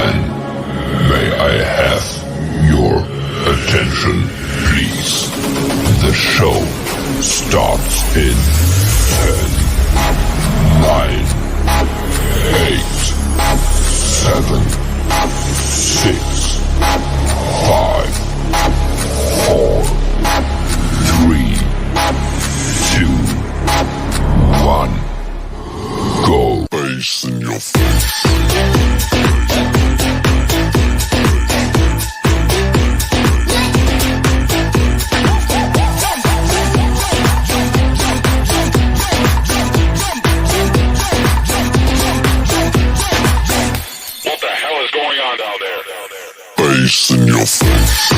gentlemen, may I have your attention, please? The show starts in 10, 9, 8, 7, 6, 5, 4, 3, 2, 1. Go. Bass in your face. What the hell is going on down there? Bass in your face.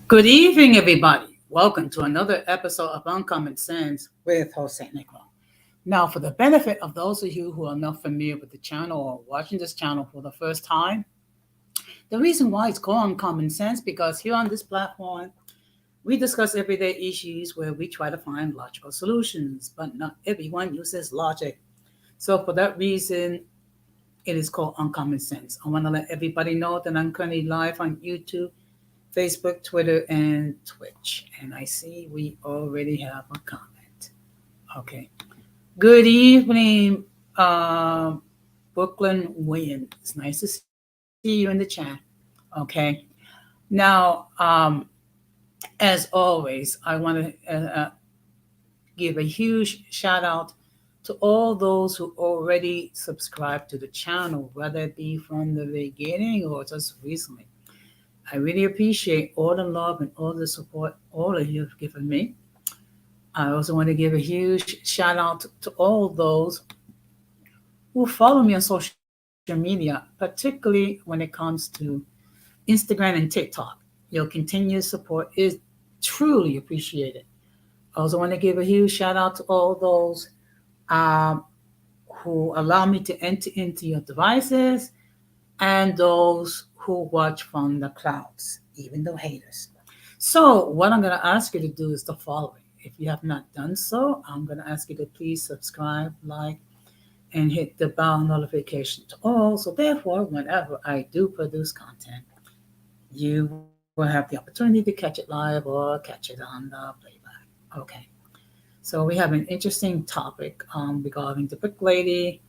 Good evening, everybody. Welcome to another episode of Uncommon Sense with host Saint Nicola. Now, for the benefit of those of you who are not familiar with the channel or watching this channel for the first time, the reason why it's called Uncommon Sense because here on this platform, we discuss everyday issues where we try to find logical solutions, but not everyone uses logic. So for that reason, it is called Uncommon Sense. I want to let everybody know that I'm currently live on YouTube, Facebook, Twitter, and Twitch. And I see we already have a comment. Okay. Good evening, Brooklyn Williams. It's nice to see you in the chat. Okay. Now, as always, I want to give a huge shout out to all those who already subscribed to the channel, whether it be from the beginning or just recently. I really appreciate all the love and all the support all of you have given me. I also want to give a huge shout out to all those who follow me on social media, particularly when it comes to Instagram and TikTok. Your continued support is truly appreciated. I also want to give a huge shout out to all those who allow me to enter into your devices and those who watch from the clouds, even the haters. So what I'm going to ask you to do is the following. If you have not done so, I'm going to ask you to please subscribe, like, and hit the bell notification to all. So therefore, whenever I do produce content, you will have the opportunity to catch it live or catch it on the playback. Okay. So we have an interesting topic regarding the Brick Lady.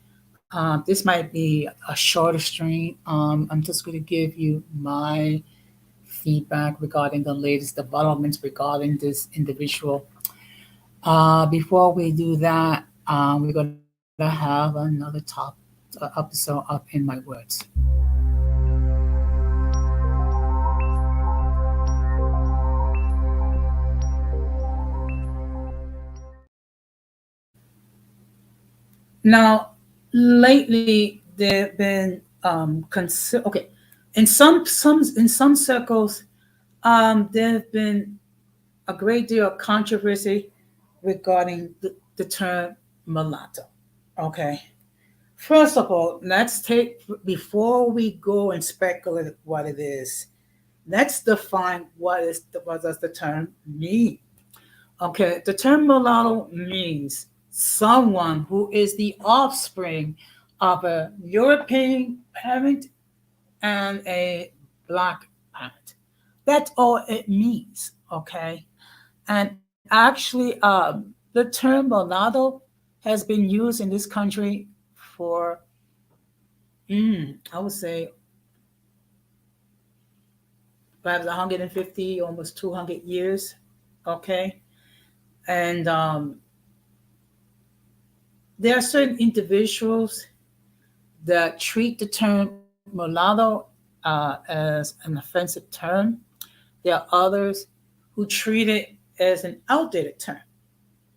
This might be a shorter stream. I'm just going to give you my feedback regarding the latest developments regarding this individual. Before we do that, we're going to have another top episode up in my words. Now, lately there have been in some circles there have been a great deal of controversy regarding the term mulatto. Okay, first of all, let's take before we go and speculate what it is. Let's define what does the term mean. Okay, the term mulatto means someone who is the offspring of a European parent and a Black parent. That's all it means, okay? And actually, the term mulatto has been used in this country for, I would say, perhaps 150, almost 200 years, okay? And there are certain individuals that treat the term mulatto as an offensive term. There are others who treat it as an outdated term.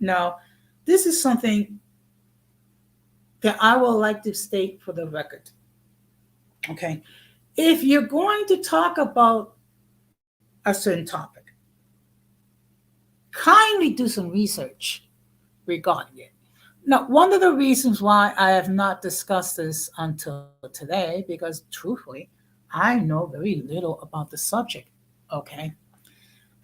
Now, this is something that I would like to state for the record. Okay, if you're going to talk about a certain topic, kindly do some research regarding it. Now, one of the reasons why I have not discussed this until today, because truthfully, I know very little about the subject. Okay.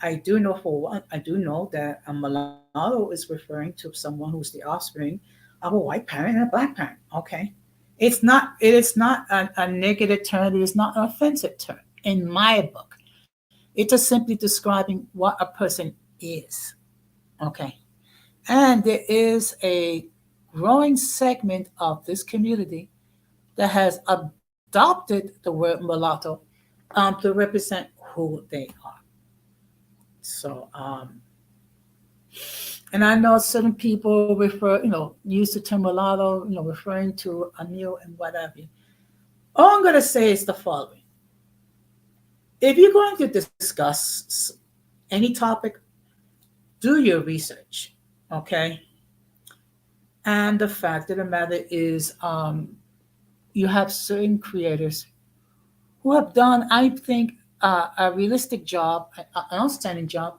I do know for one, I do know that a mulatto is referring to someone who's the offspring of a white parent and a black parent. Okay. It is not a negative term. It is not an offensive term in my book. It's just simply describing what a person is. Okay. And there is a growing segment of this community that has adopted the word mulatto to represent who they are. So, and I know certain people refer, use the term mulatto, referring to a mule and whatever. All I'm going to say is the following. If you're going to discuss any topic, do your research, okay? And the fact of the matter is, you have certain creators who have done, I think, a realistic job, an outstanding job,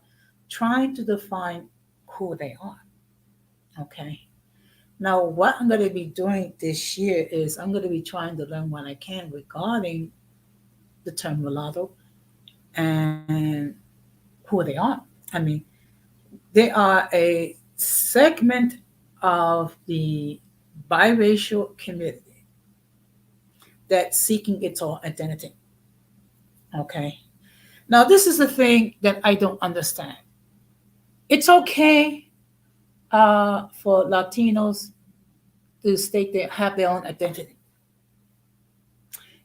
trying to define who they are. Okay. Now, what I'm going to be doing this year is I'm going to be trying to learn what I can regarding the term mulatto and who they are. I mean, they are a segment of the biracial community that's seeking its own identity. Okay. Now, this is the thing that I don't understand. It's okay for Latinos to state they have their own identity.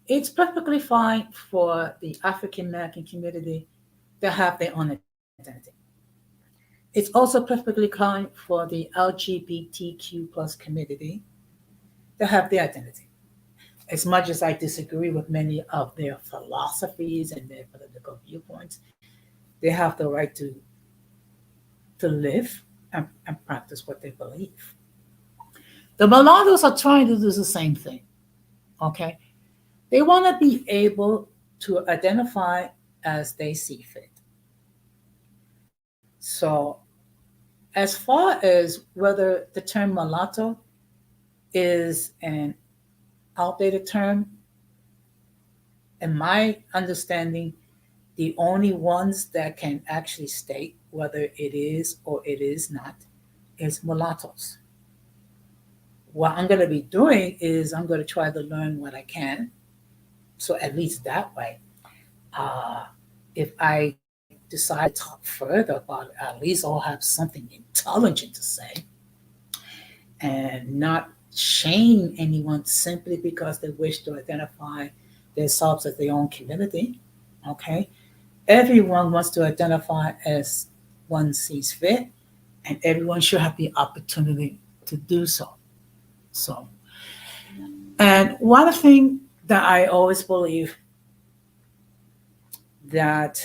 It's perfectly fine for the African American community to have their own identity. It's also perfectly fine for the LGBTQ plus community to have their identity. As much as I disagree with many of their philosophies and their political viewpoints, they have the right to live and practice what they believe. The mulattoes are trying to do the same thing. Okay, they want to be able to identify as they see fit. So, as far as whether the term mulatto is an outdated term, in my understanding, the only ones that can actually state whether it is or it is not is mulattoes. What I'm going to be doing is I'm going to try to learn what I can. So at least that way, uh, if I decide to talk further about it, at least I'll have something intelligent to say and not shame anyone simply because they wish to identify themselves as their own community. Okay. Everyone wants to identify as one sees fit, and everyone should have the opportunity to do so. So, and one thing that I always believe that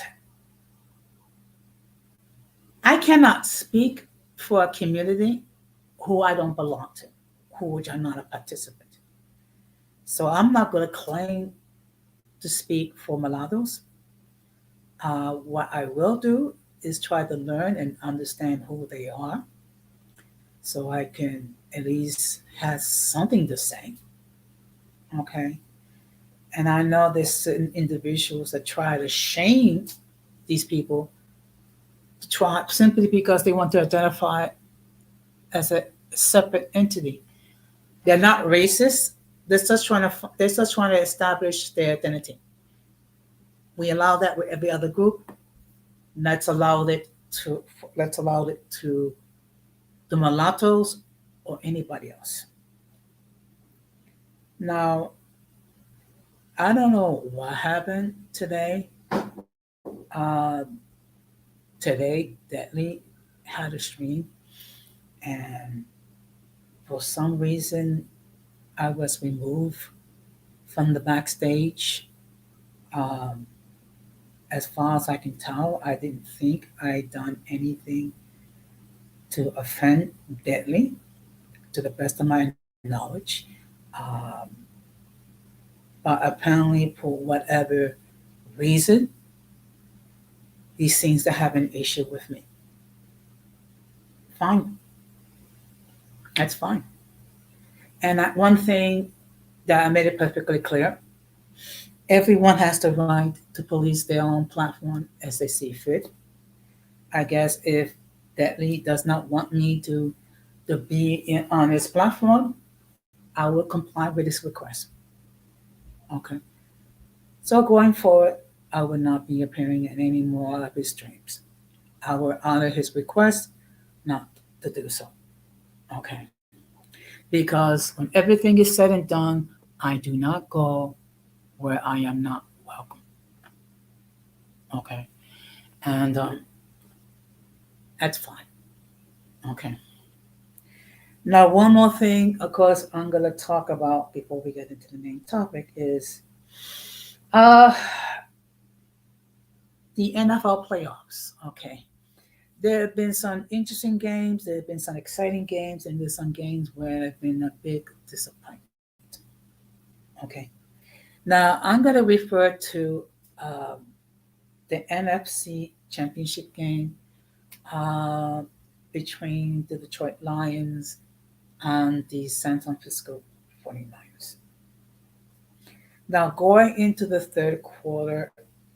I cannot speak for a community who I don't belong to, who which I'm not a participant. So I'm not going to claim to speak for mulattoes. What I will do is try to learn and understand who they are so I can at least have something to say. Okay. And I know there's certain individuals that try to shame these people to try simply because they want to identify as a separate entity. They're not racist. They're just trying to establish their identity. We allow that with every other group. Let's allow it to let's allow it to the mulattoes or anybody else. Now, I don't know what happened today. Uh, today, Deadly had a stream, and for some reason, I was removed from the backstage. Um, as far as I can tell, I didn't think I done anything to offend Deadly, to the best of my knowledge. Um, but apparently, for whatever reason, he seems to have an issue with me. Fine. That's fine. And that one thing that I made it perfectly clear, everyone has the right to police their own platform as they see fit. I guess if that lead does not want me to be on his platform, I will comply with his request. Okay. So going forward, I will not be appearing in any more of his streams. I will honor his request not to do so. Okay. Because when everything is said and done, I do not go where I am not welcome. Okay. And that's fine. Okay. Now, one more thing, of course, I'm going to talk about before we get into the main topic is uh, the NFL playoffs. Okay. There have been some interesting games, there have been some exciting games, and there's some games where have been a big disappointment. Okay. Now, I'm going to refer to um, the NFC Championship game uh, between the Detroit Lions and the San Francisco 49ers. Now, going into the third quarter,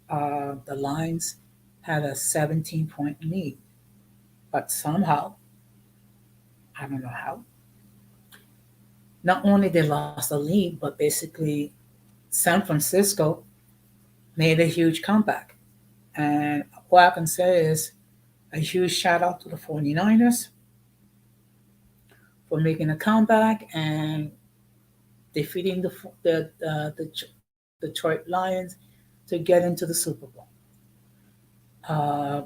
the Lions had a 17-point lead, but somehow, I don't know how, not only they lost the lead, but basically San Francisco made a huge comeback. And what I can say is a huge shout out to the 49ers for making a comeback and defeating the Detroit Lions to get into the Super Bowl. Uh,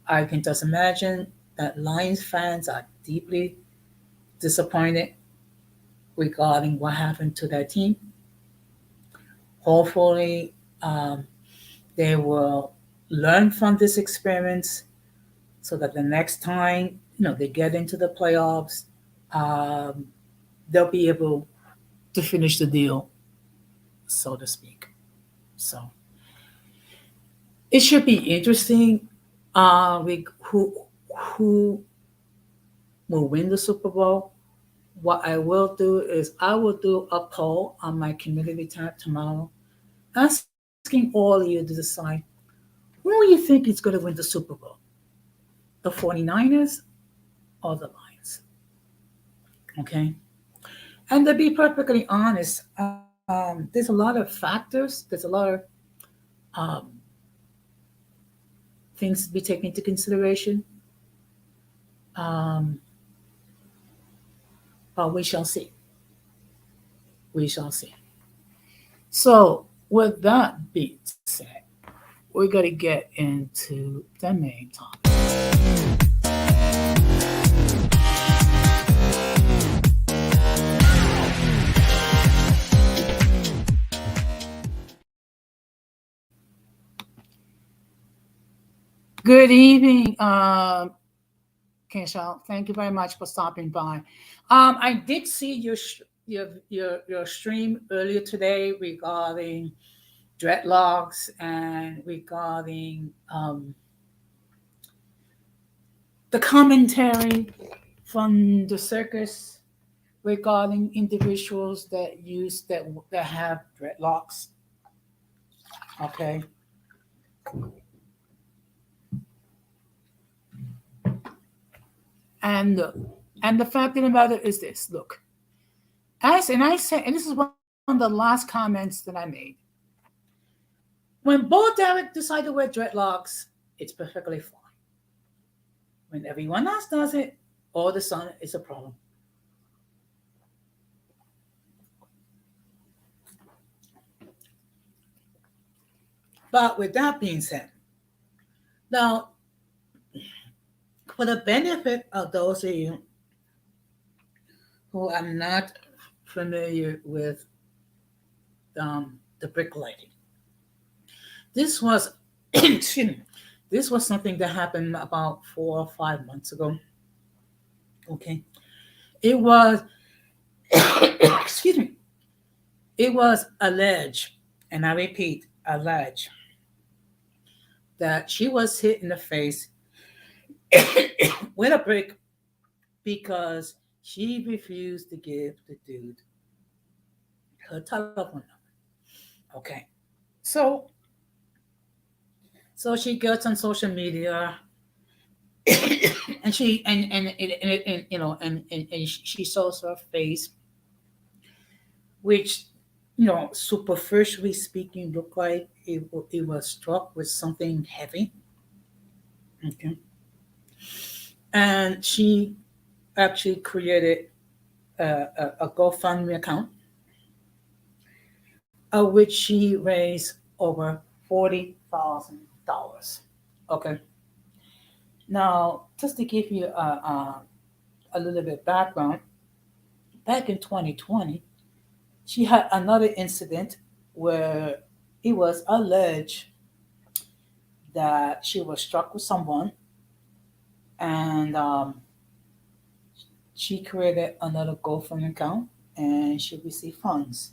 I can just imagine that Lions fans are deeply disappointed regarding what happened to their team. Hopefully, they will learn from this experience so that the next time they get into the playoffs, um, they'll be able to finish the deal, so to speak. So it should be interesting. Who will win the Super Bowl? What I will do is I will do a poll on my community tab tomorrow, asking all of you to decide who you think is going to win the Super Bowl, the 49ers or the Lions. Okay. And to be perfectly honest, there's a lot of factors, there's a lot of um, things to be taken into consideration. Um, but we shall see. We shall see. So, with that being said, we're going to get into the main topic. Good evening, Keshal. Thank you very much for stopping by. I did see your stream earlier today regarding dreadlocks and regarding the commentary from the circus regarding individuals that have dreadlocks. Okay. And and the fact of the matter is this: look, I said, and this is one of the last comments that I made. When Bo Derek decided to wear dreadlocks, it's perfectly fine. When everyone else does it, all of a sudden it's a problem. But with that being said, now for the benefit of those of you who are not familiar with the bricklaying, this was excuse me, this was something that happened about 4 or 5 months ago. Okay, it was excuse me, it was alleged, and I repeat, alleged that she was hit in the face with a brick because She refused to give the dude her telephone number. Okay. So she gets on social media and she and you know and she shows her face, which superficially speaking looked like it was struck with something heavy. Okay. And she actually created a GoFundMe account, of which she raised over $40,000. Okay. Now, just to give you a little bit of background, back in 2020, she had another incident where it was alleged that she was struck with someone, and she created another GoFundMe account and she received funds.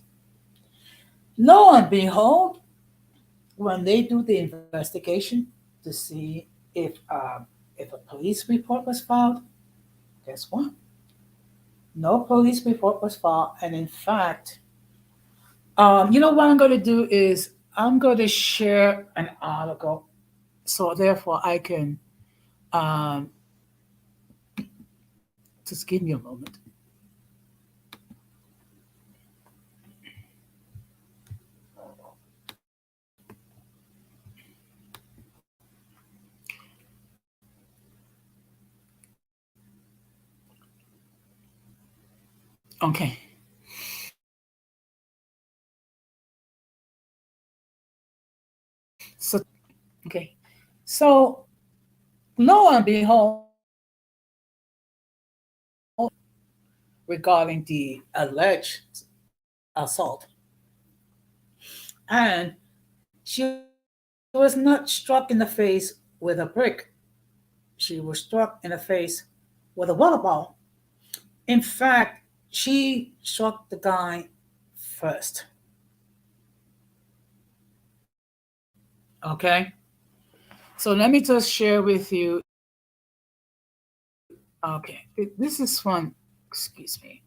Lo and behold, when they do the investigation to see if a police report was filed, guess what? No police report was filed, and in fact, what I'm going to do is I'm going to share an article, so therefore I can um, just give me a moment. Okay. So okay. So lo and behold, regarding the alleged assault, and she was not struck in the face with a brick. She was struck in the face with a water ball. In fact, she struck the guy first. Okay. So let me just share with you. Okay. This is from, excuse me.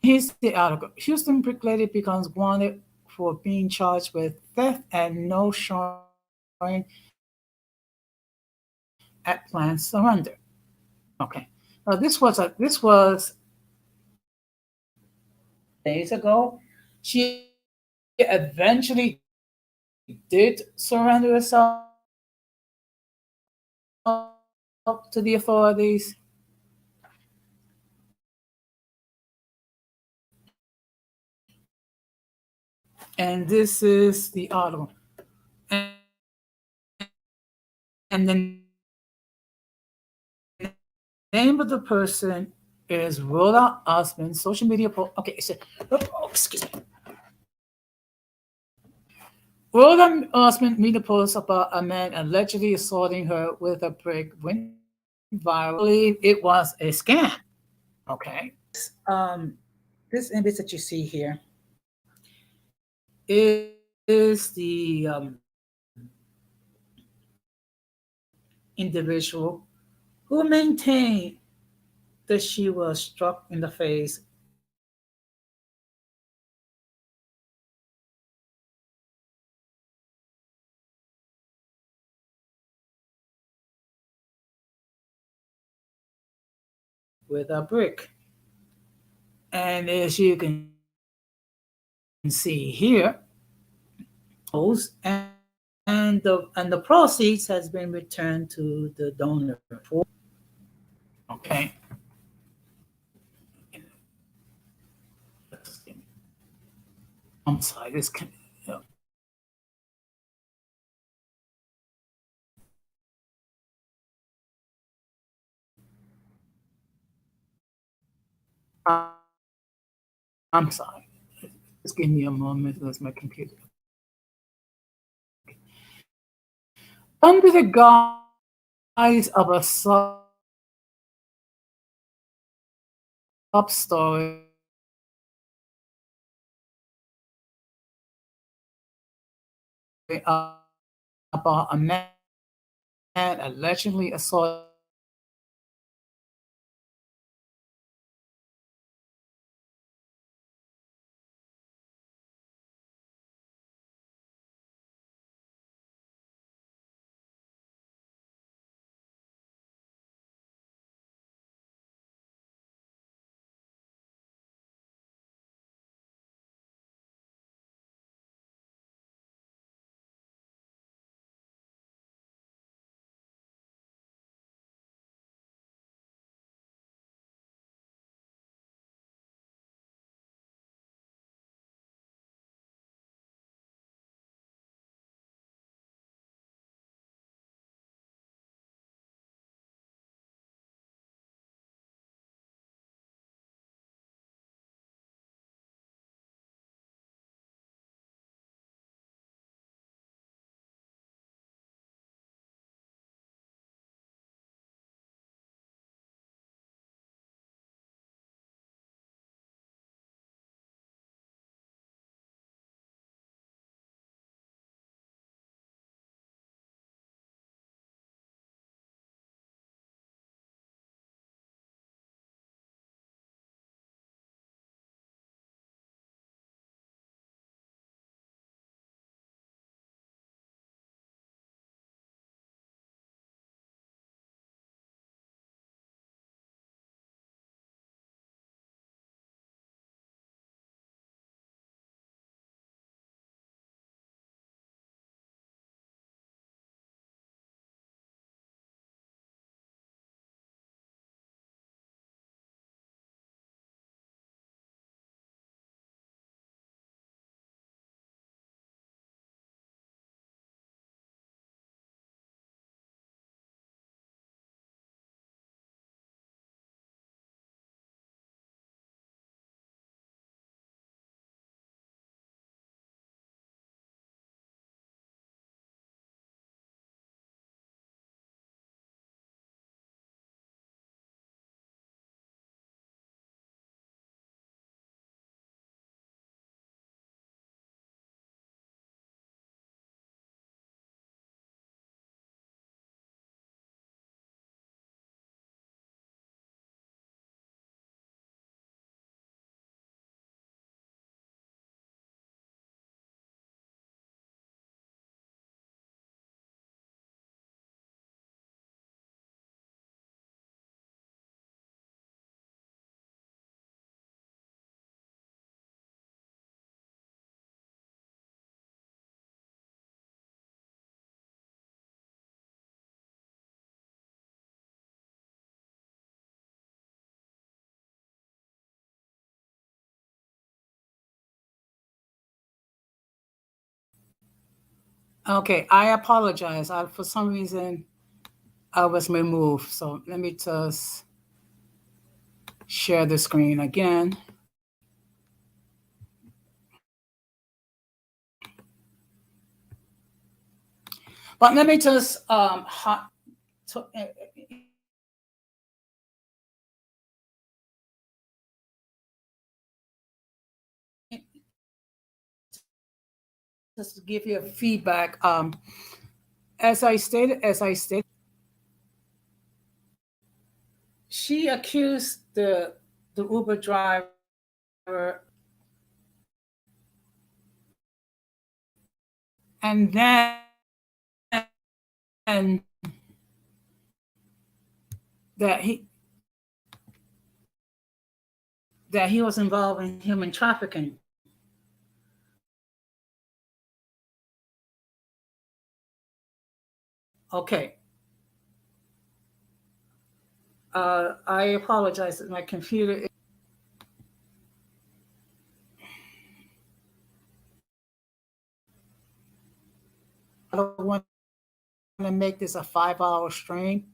Here's the article. Houston brick lady becomes wanted for being charged with theft and no showing at planned surrender. Okay. Now this was days ago. She eventually did surrender herself to the authorities. And this is the article. And the name of the person is Rhoda Osman, social media okay, excuse me. Rhoda Osman made a post about a man allegedly assaulting her with a brick went viral. I believe it was a scam. Okay. This image that you see here is the individual who maintained that she was struck in the face with a brick. And as you can see here, and the proceeds has been returned to the donor. Okay. I'm sorry. This can. I'm sorry. Just give me a moment. That's my computer. Under the guise of a sub story about a man allegedly assaulted Okay, I apologize. For some reason I was removed. So let me just share the screen again. But let me just to, just to give you a feedback. As I stated, she accused the Uber driver and then that he was involved in human trafficking. Okay. I apologize that my computer. I don't want to make this a 5-hour stream.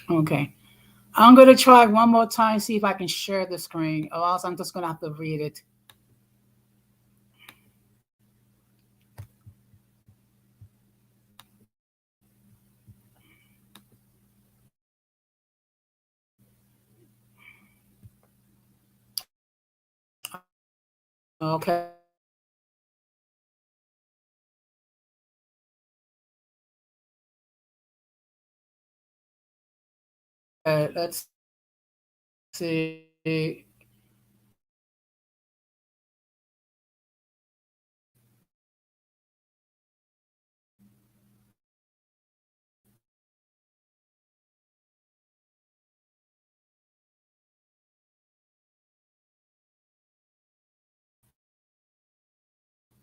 Okay. I'm going to try one more time, see if I can share the screen, or else I'm just going to have to read it. Okay. Let's see.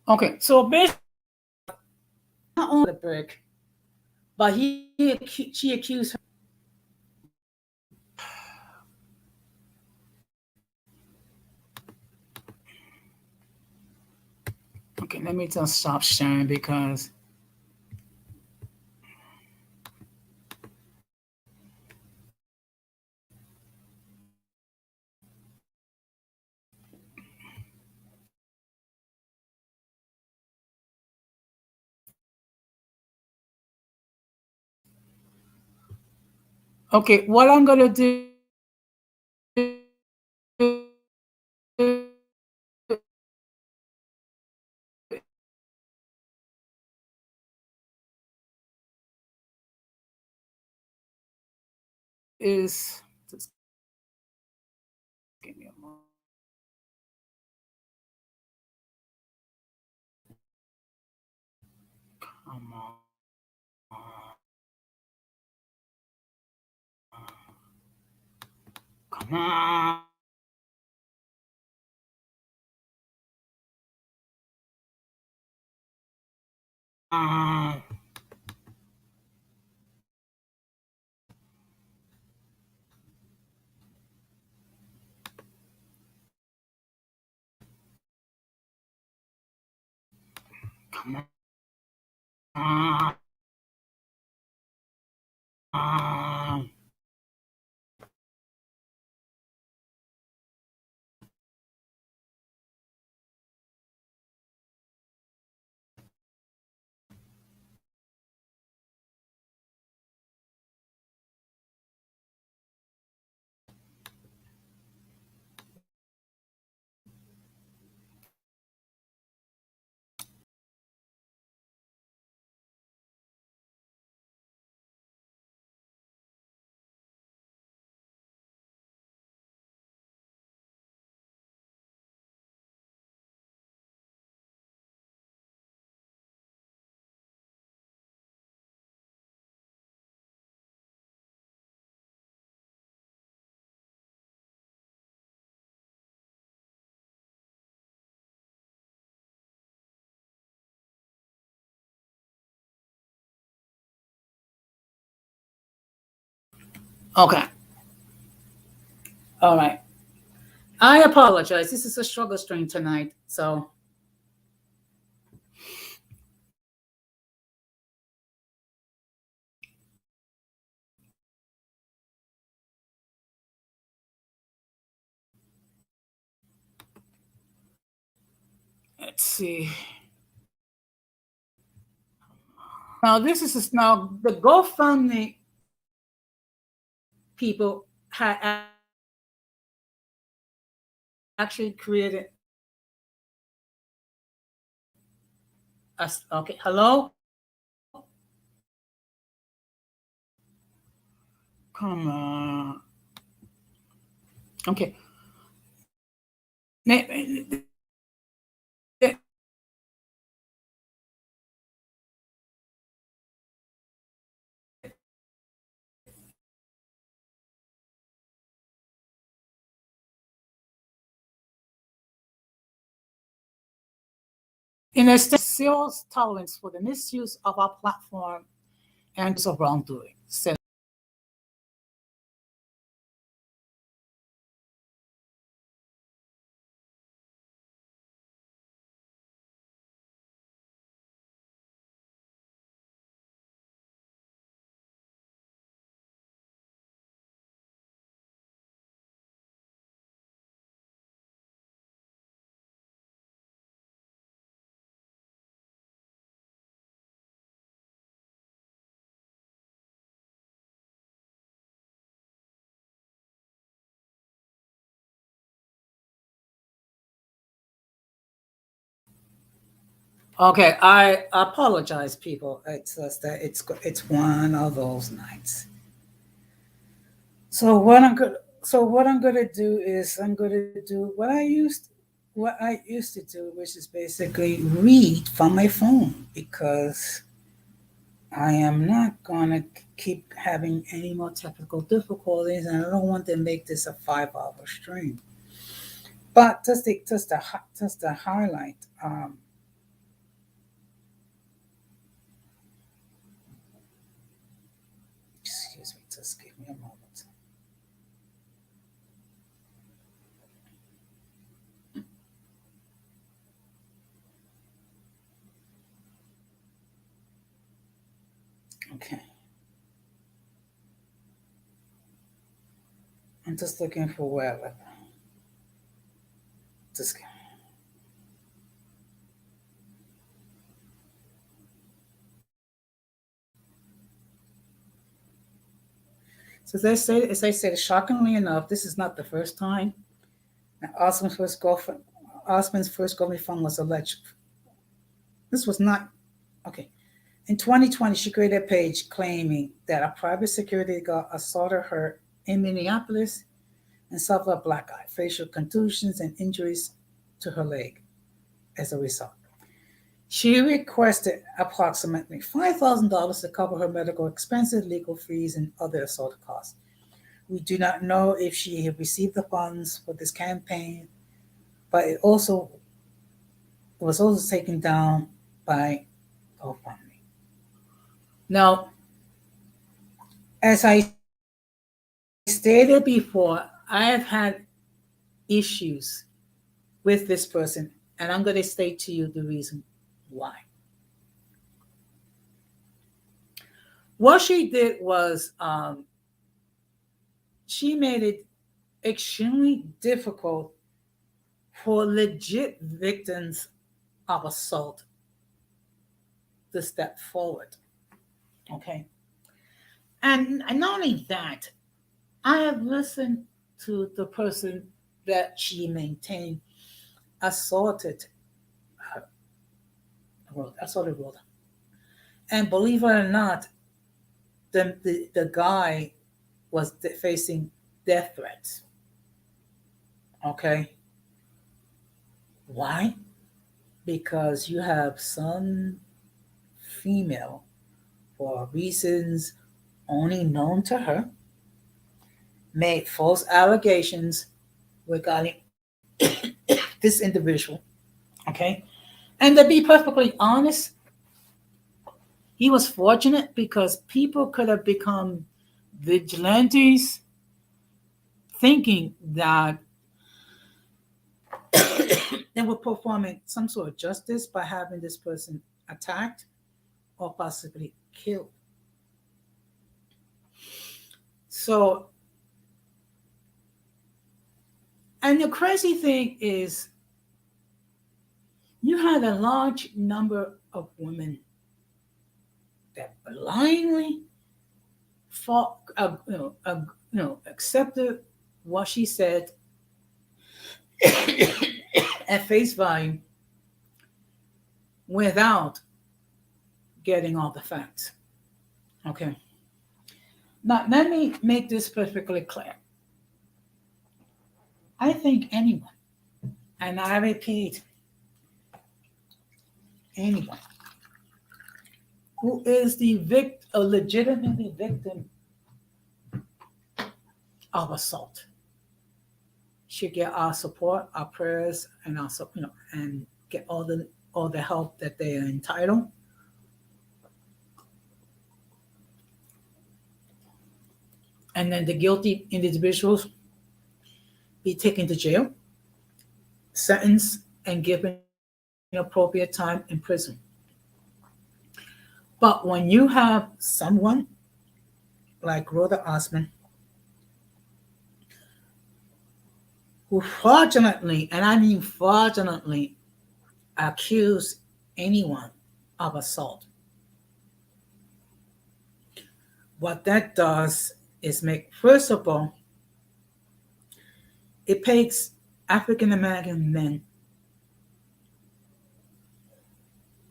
Okay, so basically, not only the brick, but she accused her. Okay, let me just stop sharing because. Okay, what I'm gonna do is just give me a moment. Come on. Come on. Come on. Okay. All right. I apologize. This is a struggle stream tonight. So, let's see. Now, now the GoFundMe people had actually created us. Okay. Hello? Come on. Okay. In a zero tolerance for the misuse of our platform and of wrongdoing. So, okay, I apologize, people. It's just that it's one of those nights. So what I'm gonna do is I'm gonna do what I used to do, which is basically read from my phone because I am not gonna keep having any more technical difficulties, and I don't want to make this a 5 hour stream. But just to highlight, excuse me, just give me a moment. Okay. I'm just looking for where. Just so as I said, shockingly enough, this is not the first time. Now, Osman's first girlfriend fund was alleged. This was not okay. In 2020, she created a page claiming that a private security guard assaulted her in Minneapolis and suffered a black eye, facial contusions, and injuries to her leg as a result. She requested approximately $5,000 to cover her medical expenses, legal fees, and other assault costs. We do not know if she had received the funds for this campaign, but it was also taken down by GoFundMe. Now, as I stated before, I have had issues with this person, and I'm going to state to you the reason why. What she did was she made it extremely difficult for legit victims of assault to step forward. Okay. And not only that, I have listened to the person that she maintained assaulted her. Assaulted her. And believe it or not, the guy was facing death threats. Okay. Why? Because you have some female, for reasons only known to her, made false allegations regarding this individual. Okay. And to be perfectly honest, he was fortunate because people could have become vigilantes thinking that they were performing some sort of justice by having this person attacked or possibly killed. So, and the crazy thing is, you had a large number of women that blindly fought, accepted what she said at face value without getting all the facts. Okay. Now, let me make this perfectly clear. I think anyone, and I repeat, anyone who is a legitimately victim of assault should get our support, our prayers, and also, and get all the help that they are entitled. And then the guilty individuals be taken to jail, sentenced, and given appropriate time in prison. But when you have someone like Rhoda Osman, who fraudulently, and I mean fraudulently, accuse anyone of assault, what that does is make, first of all, it paints African American men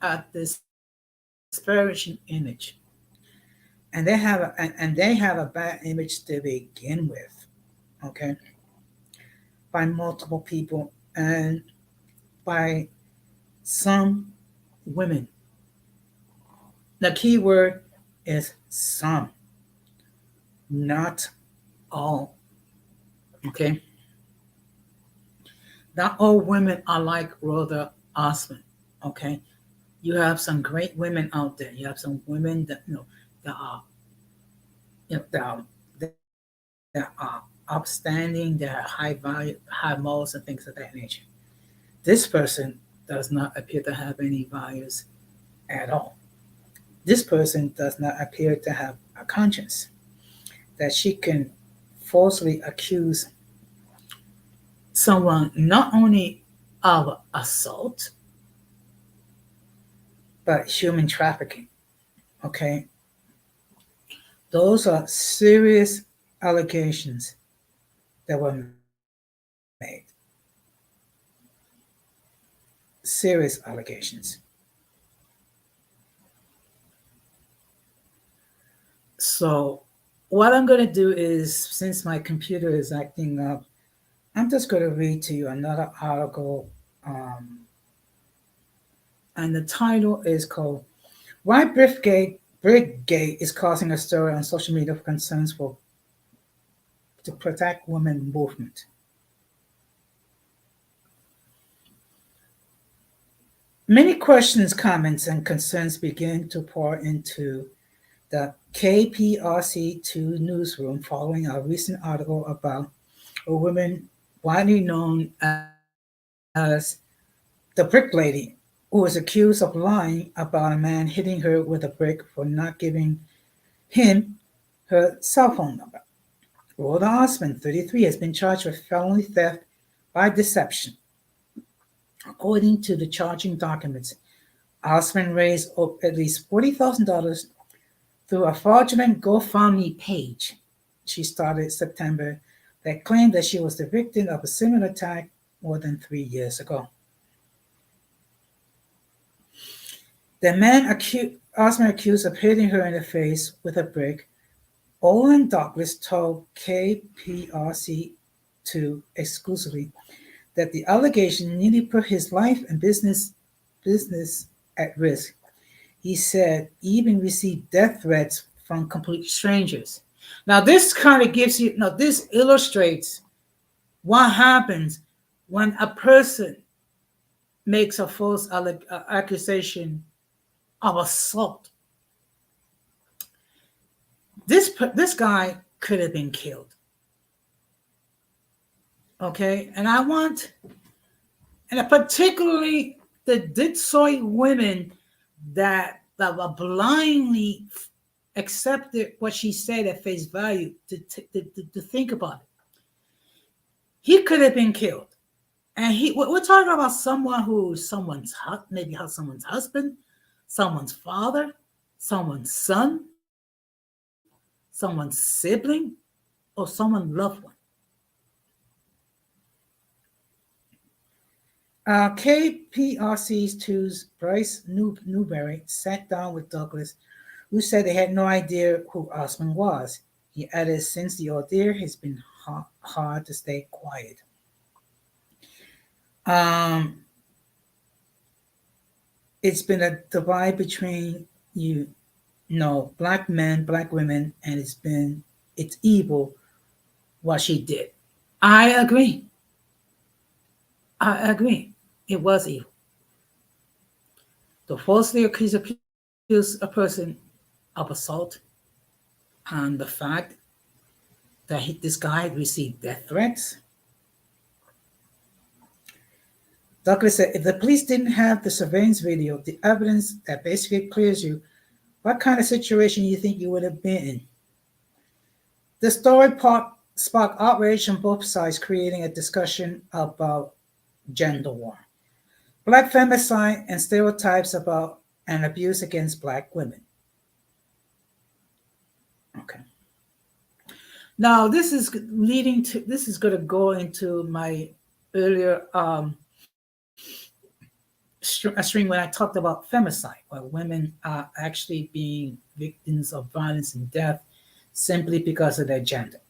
at this disparaging image, and they have a bad image to begin with, okay, by multiple people and by some women. The key word is some, not all. Okay, not all women are like Rhoda Osman. Okay, you have some great women out there. You have some women that that are that are upstanding, that are high value, high morals, and things of that nature. This person does not appear to have any values at all. This person does not appear to have a conscience that she can falsely accuse someone not only of assault, but human trafficking. Okay? Those are serious allegations that were made. Serious allegations. So, what I'm going to do is, since my computer is acting up, I'm just going to read to you another article. And the title is called Why Brigade is Causing a Stir on Social Media for Concerns for to Protect Women Movement. Many questions, comments, and concerns begin to pour into the KPRC2 newsroom following a recent article about a woman widely known as the Brick Lady, who was accused of lying about a man hitting her with a brick for not giving him her cell phone number. Rhoda Osman, 33, has been charged with felony theft by deception. According to the charging documents, Osman raised at least $40,000 through a fraudulent GoFundMe page she started in September that claimed that she was the victim of a similar attack more than 3 years ago. The man Osman accused of hitting her in the face with a brick. Olin Douglas told KPRC2 exclusively that the allegation nearly put his life and business at risk. He said he even received death threats from complete strangers. Now, this kind of this illustrates what happens when a person makes a false accusation of assault. This guy could have been killed. Okay, and particularly the Ditsoy women that were blindly accepted what she said at face value to think about it. He could have been killed. And we're talking about someone who's someone's husband, someone's father, someone's son, someone's sibling, or someone's loved one. KPRC's 2's Bryce Newberry sat down with Douglas, who said they had no idea who Osmond was. He added, since the ordeal, it's been hard to stay quiet. It's been a divide between black men, black women, and it's evil what she did. I agree. It was evil. To falsely accuse a person of assault, and the fact that this guy received death threats. Douglas said, if the police didn't have the surveillance video, the evidence that basically clears you, what kind of situation you think you would have been in? The story sparked outrage on both sides, creating a discussion about gender war, black femicide, and stereotypes about and abuse against black women. Okay. Now this is going to go into my earlier string when I talked about femicide, where women are actually being victims of violence and death simply because of their gender.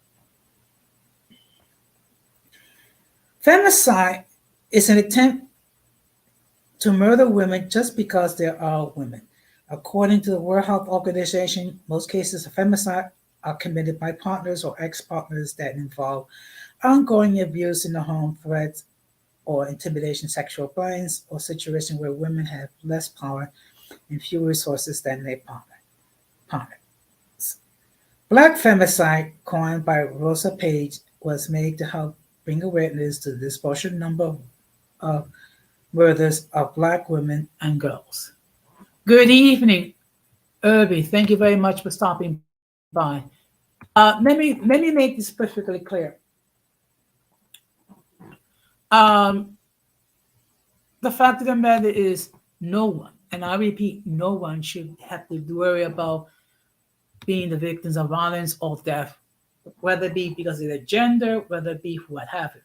Femicide is an attempt to murder women just because they are women. According to the World Health Organization, most cases of femicide are committed by partners or ex-partners that involve ongoing abuse in the home, threats, or intimidation, sexual violence, or situation where women have less power and fewer resources than their partner. Black femicide, coined by Rosa Page, was made to help bring awareness to the disproportionate number of murders of black women and girls. Good evening, Irby. Thank you very much for stopping by. Let me make this perfectly clear. The fact of the matter is, no one, and I repeat, no one should have to worry about being the victims of violence or death, whether it be because of their gender, whether it be what have you.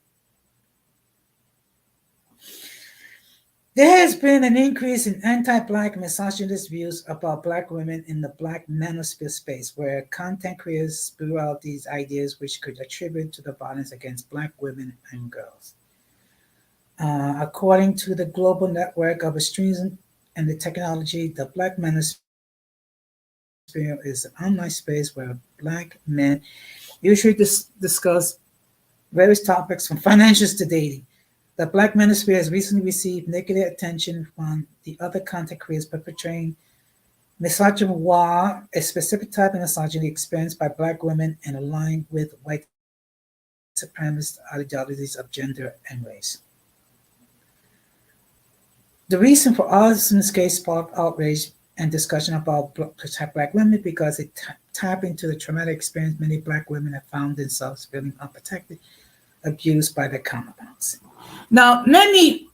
There has been an increase in anti-black misogynist views about black women in the black manosphere space, where content creators spew out these ideas which could attribute to the violence against black women and girls. According to the Global Network of Extremism and the Technology, the black manosphere is an online space where black men usually discuss various topics from financials to dating. The black manosphere has recently received negative attention from the other content creators perpetrating misogyny, a specific type of misogyny experienced by black women and aligned with white supremacist ideologies of gender and race. The reason for Osmond's case sparked outrage and discussion about protect black women because it tapped into the traumatic experience many black women have found themselves feeling unprotected, abused by their counterparts. Now, let me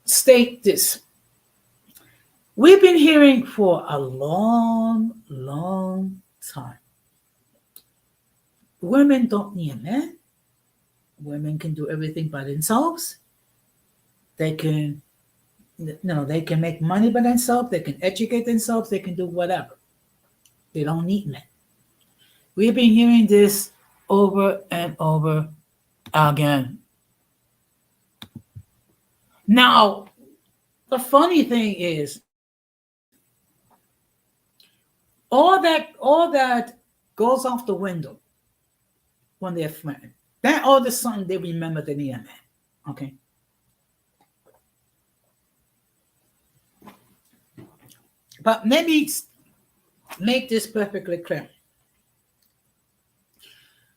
state this. We've been hearing for a long, long time. Women don't need a man. Women can do everything by themselves. They can make money by themselves. They can educate themselves. They can do whatever. They don't need men. We've been hearing this over and over again. Now, the funny thing is, all that goes off the window when they're threatened. Then all of a sudden they remember they need a man. Okay. But let me make this perfectly clear.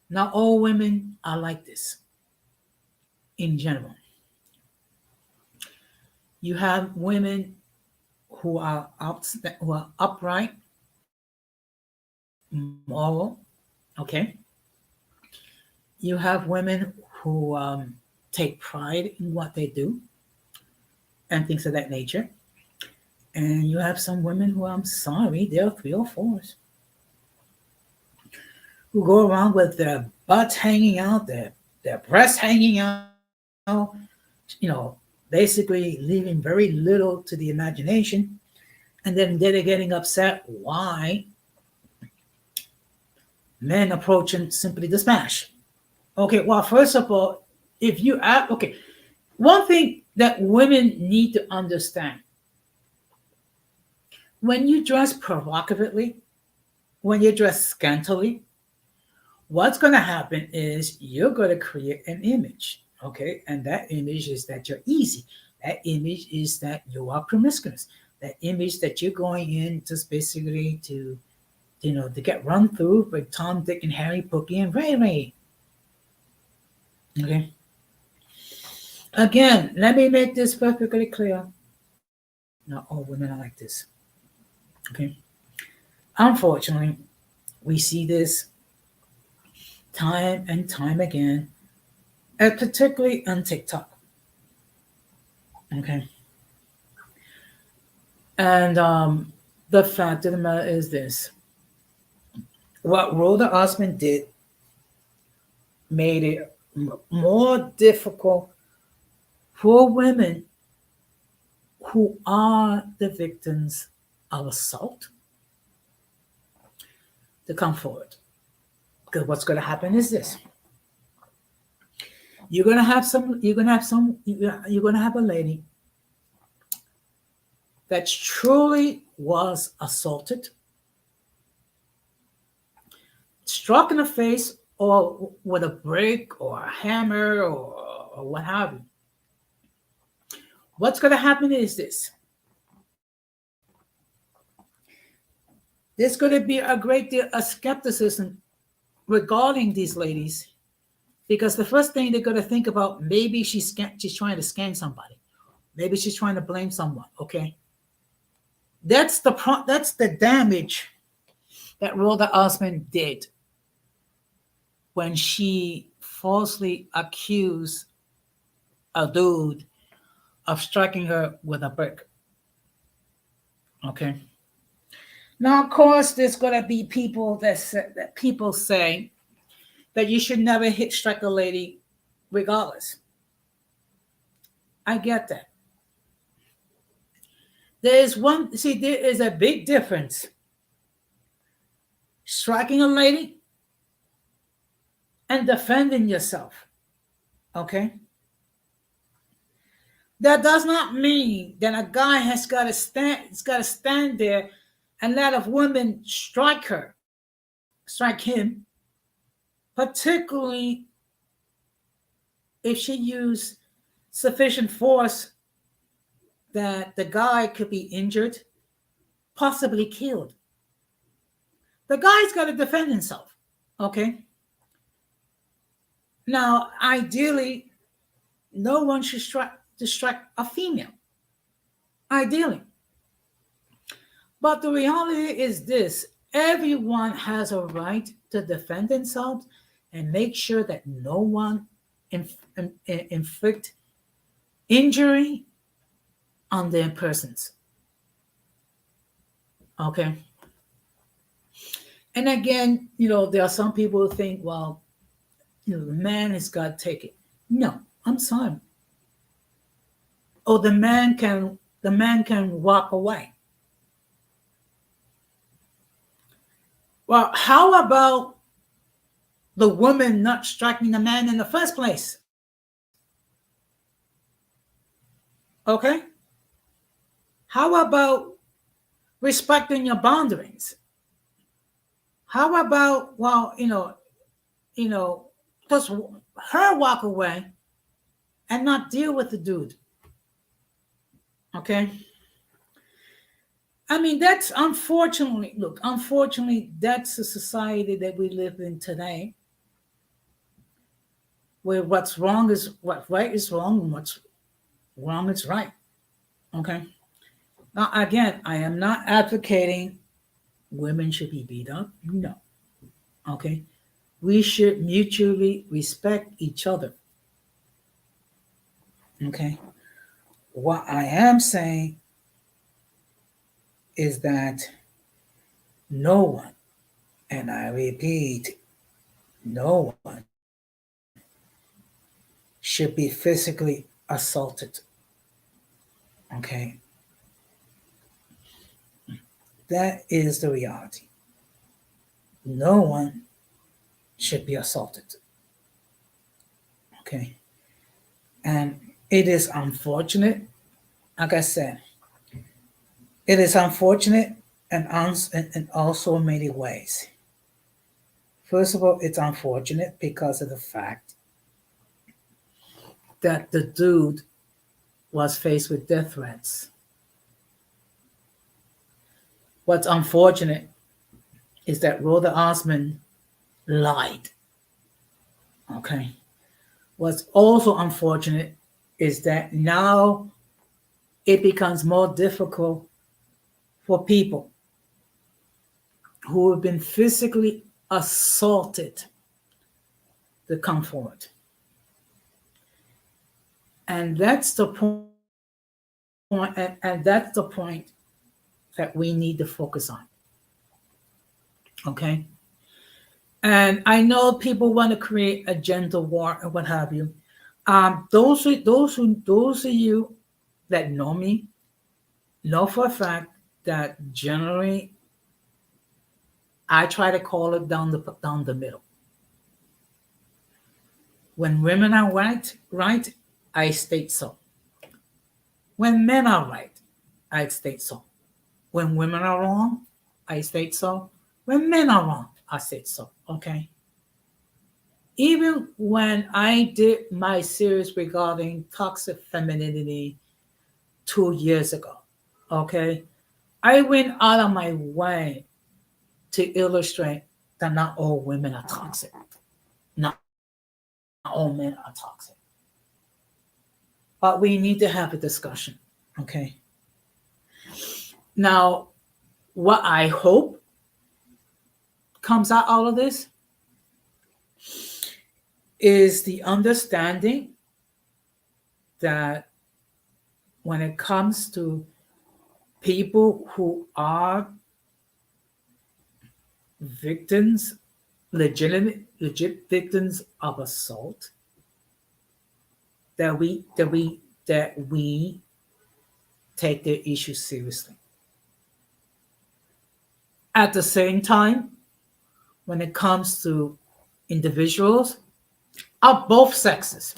Not all women are like this in general. You have women who are upright, moral, okay? You have women who take pride in what they do and things of that nature. And you have some women who, I'm sorry, they're 3 or 4s who go around with their butts hanging out, their breasts hanging out, basically leaving very little to the imagination. And then they're getting upset why men approaching simply to smash. Okay, well, first of all, if you ask, okay, one thing that women need to understand when you dress provocatively, when you dress scantily, what's going to happen is you're going to create an image, okay? And that image is that you're easy. That image is that you are promiscuous. That image that you're going in just basically to get run through by Tom, Dick, and Harry, Pookie, and Ray Ray. Okay. Again, let me make this perfectly clear. Not all women are like this. Okay. Unfortunately, we see this time and time again, and particularly on TikTok. Okay. And the fact of the matter is this: what Rhoda Osmond did made it more difficult for women who are the victims of assault to come forward. Because what's going to happen is this: you're going to have a lady that truly was assaulted, struck in the face, or with a brick or a hammer or what have you. What's going to happen is this: there's going to be a great deal of skepticism regarding these ladies, because the first thing they're going to think about, maybe she's trying to scam somebody, maybe she's trying to blame someone. Okay, that's the damage that Rhoda Osmond did when she falsely accused a dude of striking her with a brick. Okay. Now, of course, there's going to be people that people say that you should never strike a lady regardless. I get that. There is a big difference striking a lady and defending yourself. Okay? That does not mean that a guy has got to stand there and let a woman strike him, particularly if she used sufficient force that the guy could be injured, possibly killed. The guy's got to defend himself. Okay? Now, ideally, no one should strike a female. Ideally. But the reality is this: everyone has a right to defend themselves and make sure that no one inflict injury on their persons. Okay. And again, there are some people who think, well, the man has got to take it. No, I'm sorry. Or the man can walk away. Well, how about the woman not striking the man in the first place? Okay? How about respecting your boundaries? How about, just her walk away and not deal with the dude? Okay? I mean, that's unfortunately, look, unfortunately, that's the society that we live in today, where what's wrong is what right is wrong and what's wrong is right. Okay. Now, again, I am not advocating women should be beat up. No. Okay. We should mutually respect each other. Okay. What I am saying is that no one, and I repeat, no one should be physically assaulted. Okay. That is the reality. No one should be assaulted. Okay. And it is unfortunate, like I said, it is unfortunate and in also many ways. First of all, it's unfortunate because of the fact that the dude was faced with death threats. What's unfortunate is that Rhoda Osmond lied. Okay. What's also unfortunate is that now it becomes more difficult for people who have been physically assaulted to come forward. And that's the point, and that's the point that we need to focus on. Okay. And I know people want to create a gender war and what have you. Those of you that know me know for a fact that generally I try to call it down the middle. When women are right, I state so. When men are right, I state so. When women are wrong, I state so. When men are wrong, I state so. Okay. Even when I did my series regarding toxic femininity 2 years ago, okay, I went out of my way to illustrate that not all women are toxic, not all men are toxic. But we need to have a discussion, okay? Now, what I hope comes out all of this is the understanding that when it comes to people who are victims, legit victims of assault, that we take their issues seriously. At the same time, when it comes to individuals of both sexes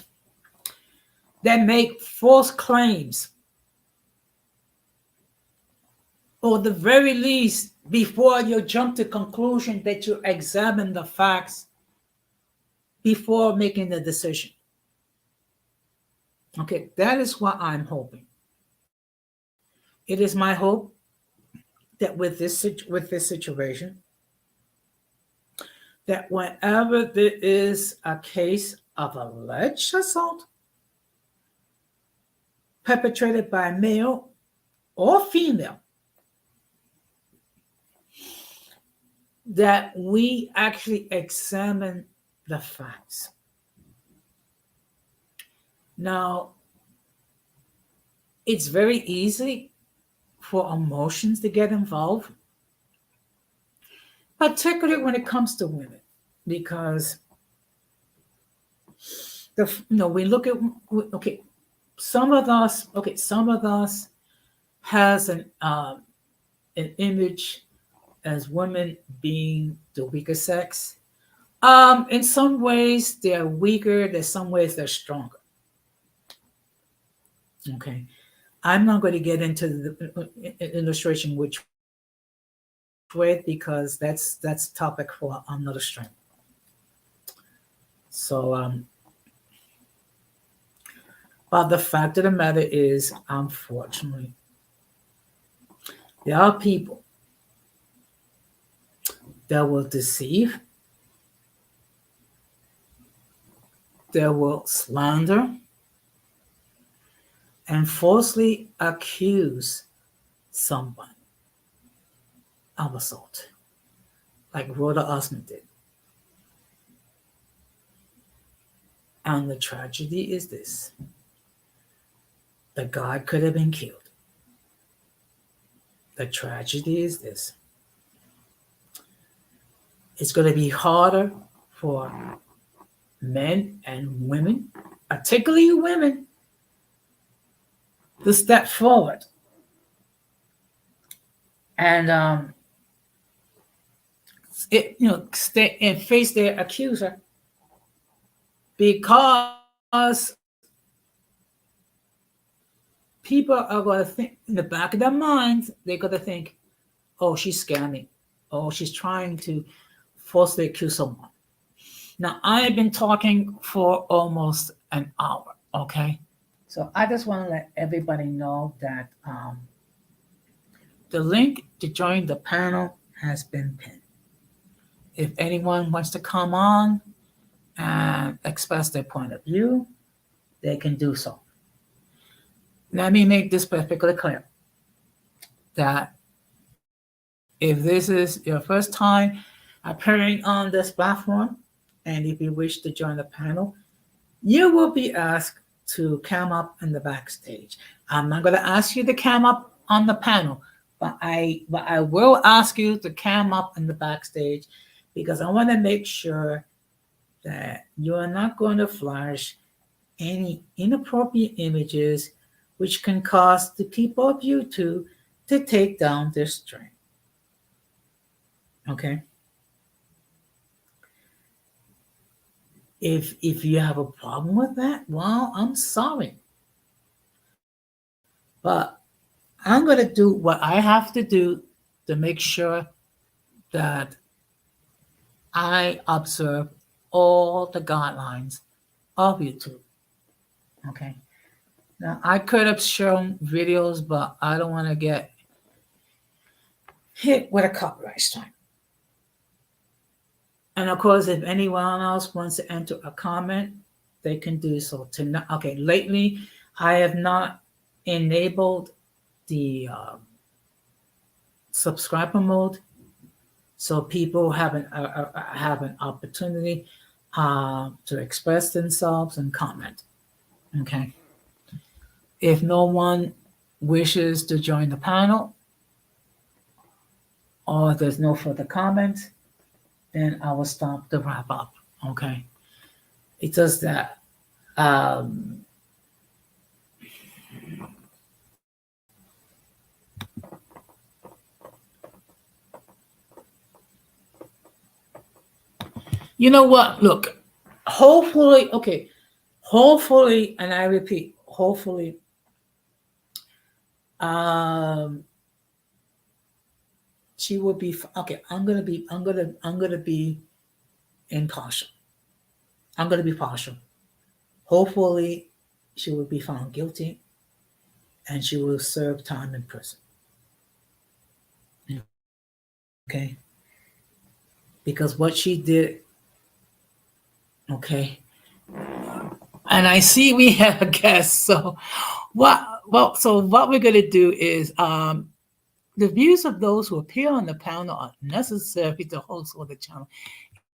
that make false claims, or the very least, before you jump to conclusion, that you examine the facts before making the decision. Okay, that is what I'm hoping. It is my hope that with this situation, that whenever there is a case of alleged assault perpetrated by a male or female, that we actually examine the facts. Now, it's very easy for emotions to get involved, particularly when it comes to women, because we look at, okay, some of us has an image as women being the weaker sex. In some ways they're weaker, in some ways they're stronger. Okay. I'm not going to get into the illustration which way, because that's topic for another stream. So but the fact of the matter is, unfortunately, There are people that will deceive, that will slander, and falsely accuse someone of assault, like Rhoda Osmond did. And the tragedy is this: the guy could have been killed. The tragedy is this: it's going to be harder for men and women, particularly women, to step forward and stay and face their accuser, because people are going to think in the back of their minds, they're going to think, oh, she's scamming. Oh, she's trying to falsely accuse someone. Now, I've been talking for almost an hour, okay? So I just want to let everybody know that the link to join the panel has been pinned. If anyone wants to come on and express their point of view, they can do so. Let me make this perfectly clear that if this is your first time appearing on this platform, and if you wish to join the panel, you will be asked to come up in the backstage. I'm not going to ask you to come up on the panel, but I will ask you to come up in the backstage, because I want to make sure that you are not going to flash any inappropriate images which can cause the people of YouTube to take down their stream. Okay? If you have a problem with that, well, I'm sorry. But I'm going to do what I have to do to make sure that I observe all the guidelines of YouTube. Okay? Now, I could have shown videos, but I don't want to get hit with a copyright strike. And of course, if anyone else wants to enter a comment, they can do so. Okay, lately, I have not enabled the subscriber mode, so people have an opportunity to express themselves and comment. Okay. If no one wishes to join the panel, or there's no further comments, then I will stop the wrap up. Okay. It's just that you know what? Look, hopefully, and I repeat, hopefully, she will be okay. I'm gonna be impartial. I'm gonna be partial. Hopefully, she will be found guilty, and she will serve time in prison. Okay, because what she did. Okay, and I see we have a guest. So, what we're gonna do is the views of those who appear on the panel are necessary to host or the channel.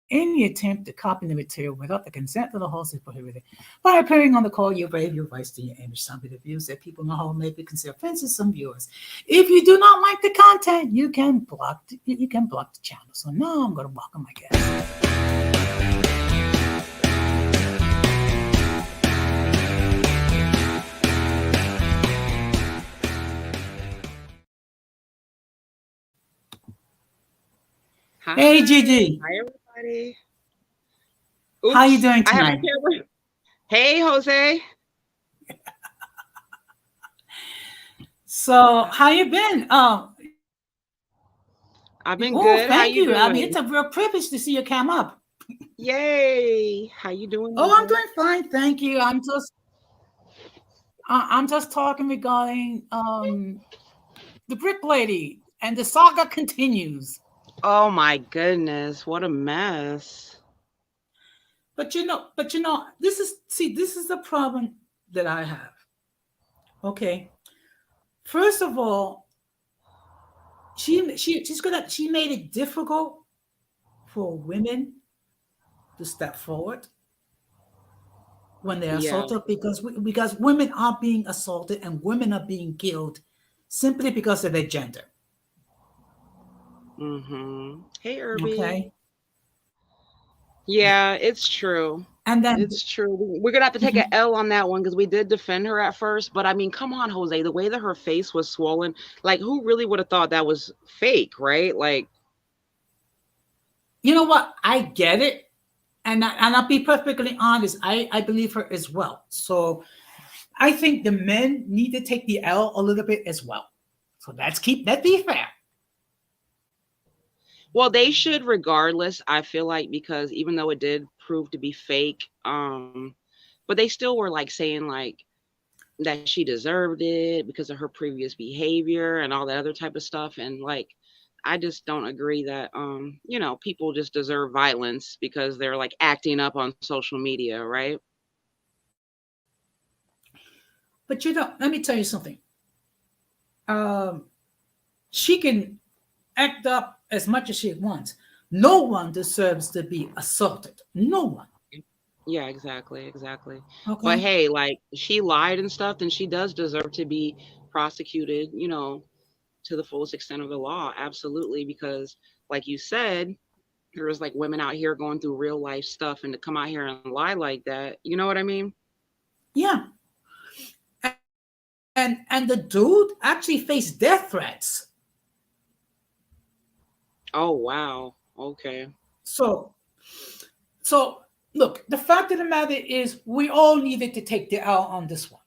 Any attempt to copy the material without the consent of the host is prohibited. By appearing on the call, you waive your rights to your image. Some of the views that people in the hall may be considered offensive to some viewers. If you do not like the content, you can block the channel. So now I'm going to welcome my guest. Hi. Hey, Gigi. Hi, everybody. How you doing tonight? Hey, Jose. So, how you been? I've been good. How Thank you you. doing? I mean, it's a real privilege to see you come up. Yay. How you doing? Oh, I'm doing fine. Thank you. I'm just talking regarding the brick lady, and the saga continues. Oh my goodness, what a mess. But this is the problem that I have. Okay, first of all, she made it difficult for women to step forward when they're Yeah. assaulted because women are being assaulted and women are being killed simply because of their gender. Hey, Irby. Okay, yeah, Yeah, it's true. and then It's true. We're gonna have to take mhm. a L on that one because we did defend her at first. But I mean, come on, Jose. The way that her face was swollen, like, who really would have thought that was fake, right? Like, You know what? I get it, and I'll be perfectly honest. I believe her as well. So I think the men need to take the L a little bit as well. So let's be fair. well, they should regardless. I feel like because even though it did prove to be fake, but they still were like saying like that she deserved it because of her previous behavior and all that other type of stuff. And like, I just don't agree that people just deserve violence because they're like acting up on social media, right? But let me tell you something. Um, she can act up as much as she wants. No one deserves to be assaulted. No one. Yeah, exactly, exactly. But Okay. hey, like she lied and stuff, then she does deserve to be prosecuted, to the fullest extent of the law. Absolutely. Because like you said, there was like women out here going through real life stuff and to come out here and lie like that, you know what I mean? Yeah. And the dude actually faced death threats. Oh wow. Okay. So so look, the fact of the matter is we all needed to take the L on this one.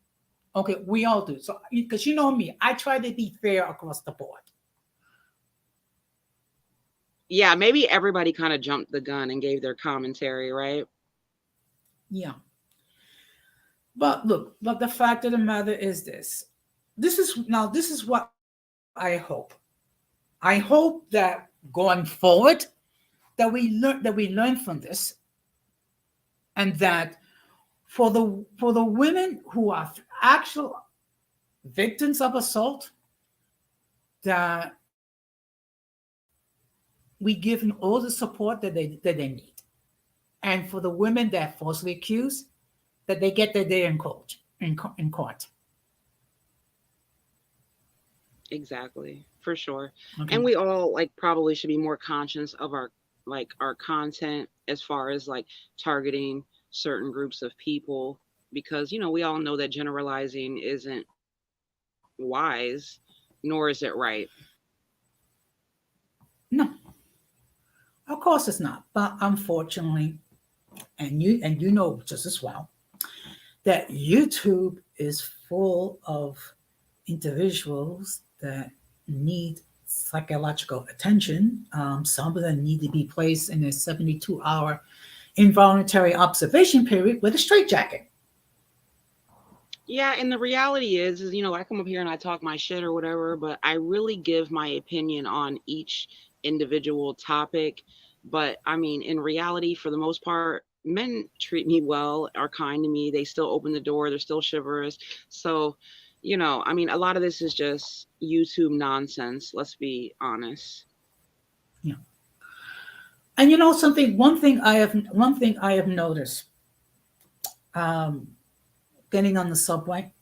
Okay, we all do. So because you know me, I try to be fair across the board. Yeah, maybe everybody kind of jumped the gun and gave their commentary, right? Yeah. But the fact of the matter is this. This is what I hope. I hope that going forward that we learn from this, and that for the women who are actual victims of assault, that we give them all the support that they need. And for the women that are falsely accused, that they get their day in court. Exactly, for sure. Okay. And we all like probably should be more conscious of our content as far as like targeting certain groups of people because we all know that generalizing isn't wise nor is it right. No, of course it's not. But unfortunately, and you know just as well, that YouTube is full of individuals that need psychological attention. Some of them need to be placed in a 72-hour involuntary observation period with a straitjacket. Yeah, and the reality is I come up here and I talk my shit or whatever, but I really give my opinion on each individual topic. But I mean, in reality, for the most part, men treat me well, are kind to me. They still open the door, they're still chivalrous. So, I mean, a lot of this is just YouTube nonsense, let's be honest. Yeah. And you know something? One thing I have noticed, um, getting on the subway.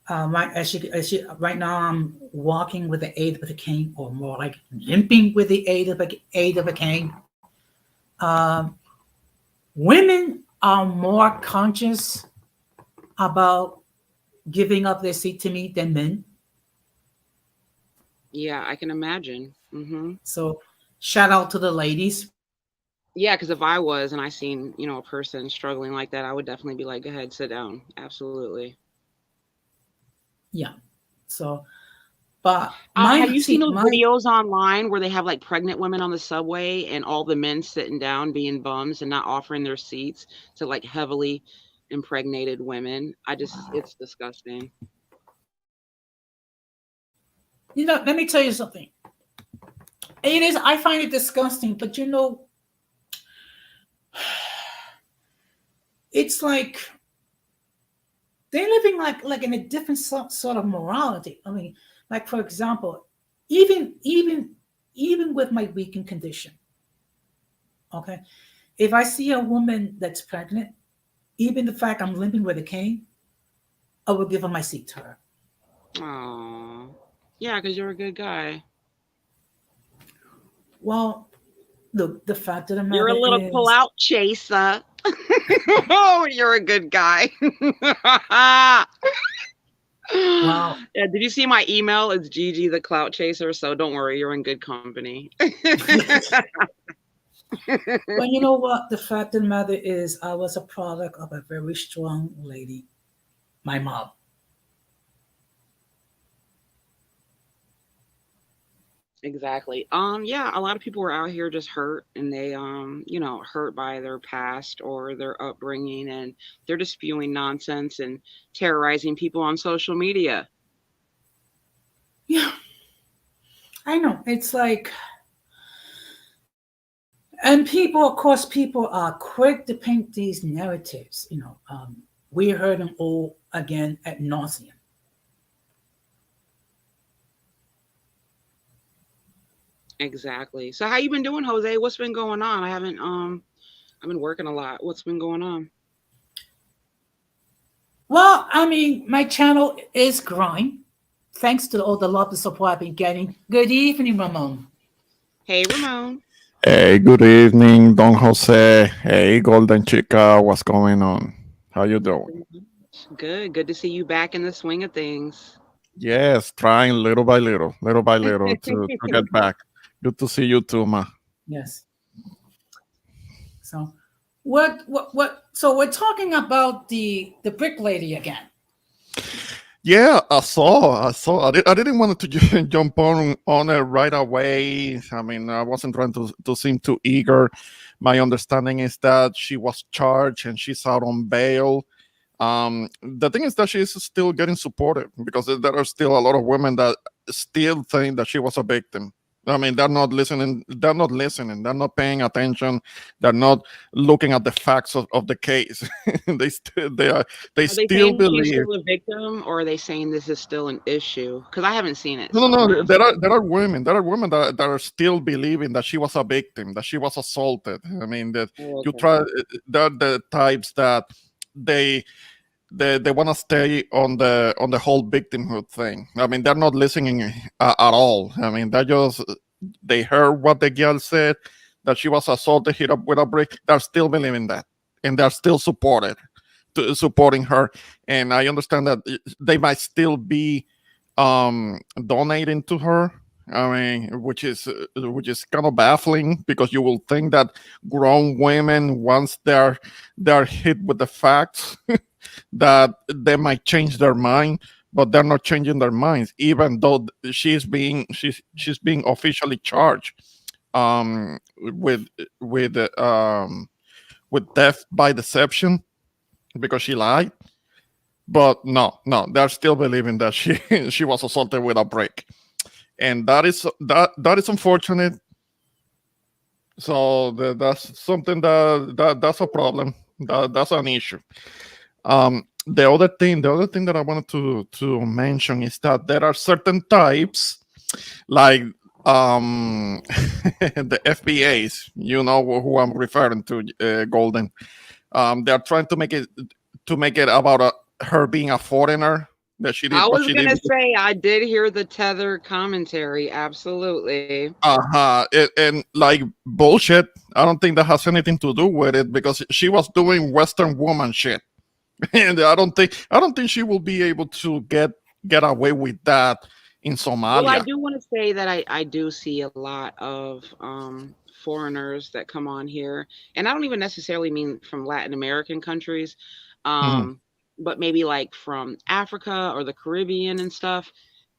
Right now, I'm walking with the aid of a cane, or more like limping with the aid of a cane. Um, Women are more conscious about giving up their seat to me than men. Yeah, I can imagine. So, shout out to the ladies. Yeah, because if I was and I seen, a person struggling like that, I would definitely be like, go ahead, sit down. Absolutely. Yeah. So, but Have my you seen see those my videos online where they have like pregnant women on the subway and all the men sitting down being bums and not offering their seats to like heavily impregnated women? It's disgusting. Let me tell you something. It is. I find it disgusting, but it's like they're living like in a different sort of morality. I mean, like for example, even even even with my weakened condition, okay, if I see a woman that's pregnant, even the fact I'm limping with a cane, I will give her my seat to her. Oh, yeah, because you're a good guy. Well, the fact of the You're a matter little is, clout chaser. Oh, you're a good guy. Yeah, well, did you see my email? It's Gigi the clout chaser, so don't worry, you're in good company. well, you know what? The fact of the matter is, I was a product of a very strong lady, my mom. Exactly. Yeah, a lot of people were out here just hurt and they hurt by their past or their upbringing and they're just spewing nonsense and terrorizing people on social media. Yeah, I know. It's like, and people, of course, people are quick to paint these narratives. We heard them all again at nauseum. Exactly. So how you been doing, Jose? What's been going on? I've been working a lot. What's been going on? Well, I mean, my channel is growing thanks to all the love and support I've been getting. Good evening, Ramon. Hey, Ramon. Hey, good evening, Don Jose. Hey, Golden Chica, what's going on? How you doing? Nothing much. Good. Good to see you back in the swing of things. Yes, trying little by little to get back. Good to see you too, ma. Yes. So, what? So we're talking about the brick lady again. Yeah, I didn't want to jump on it right away. I mean, I wasn't trying to seem too eager. My understanding is that she was charged and she's out on bail. The thing is that she's still getting supported because there are still a lot of women that still think that she was a victim. I mean, they're not listening. They're not listening. They're not paying attention. They're not looking at the facts of the case. They Are they still saying she's believe. still a victim or are they saying this is still an issue? Because I haven't seen it, No, so no, I'm no. There asking. are there are women. There are women that are still believing that she was a victim, that she was assaulted. I mean, that Oh, you okay. try. They're the types that they they want to stay on the whole victimhood thing. I mean, they're not listening at all. I mean, they heard what the girl said that she was assaulted, hit up with a brick. They're still believing that, and they're still supporting her. And I understand that they might still be donating to her. I mean, which is kind of baffling because you will think that grown women, once they're hit with the facts, that they might change their mind, but they're not changing their minds, even though she's being officially charged with with with theft by deception because she lied. But no, they're still believing that she she was assaulted with a brick, and that is unfortunate. So that's something that's a problem. That's an issue. The other thing that I wanted to mention is that there are certain types like the FBAs. You know who I'm referring to, Golden. They are trying to make it about her being a foreigner, that she did I what was she did. gonna say I did hear the tether commentary. Absolutely. Uh-huh. And like bullshit. I don't think that has anything to do with it because she was doing Western woman shit. And I don't think she will be able to get away with that in Well, I Somalia. do want to say that I do see a lot of foreigners that come on here, and I don't even necessarily mean from Latin American countries, Mhm. um, but maybe like from Africa or the Caribbean and stuff.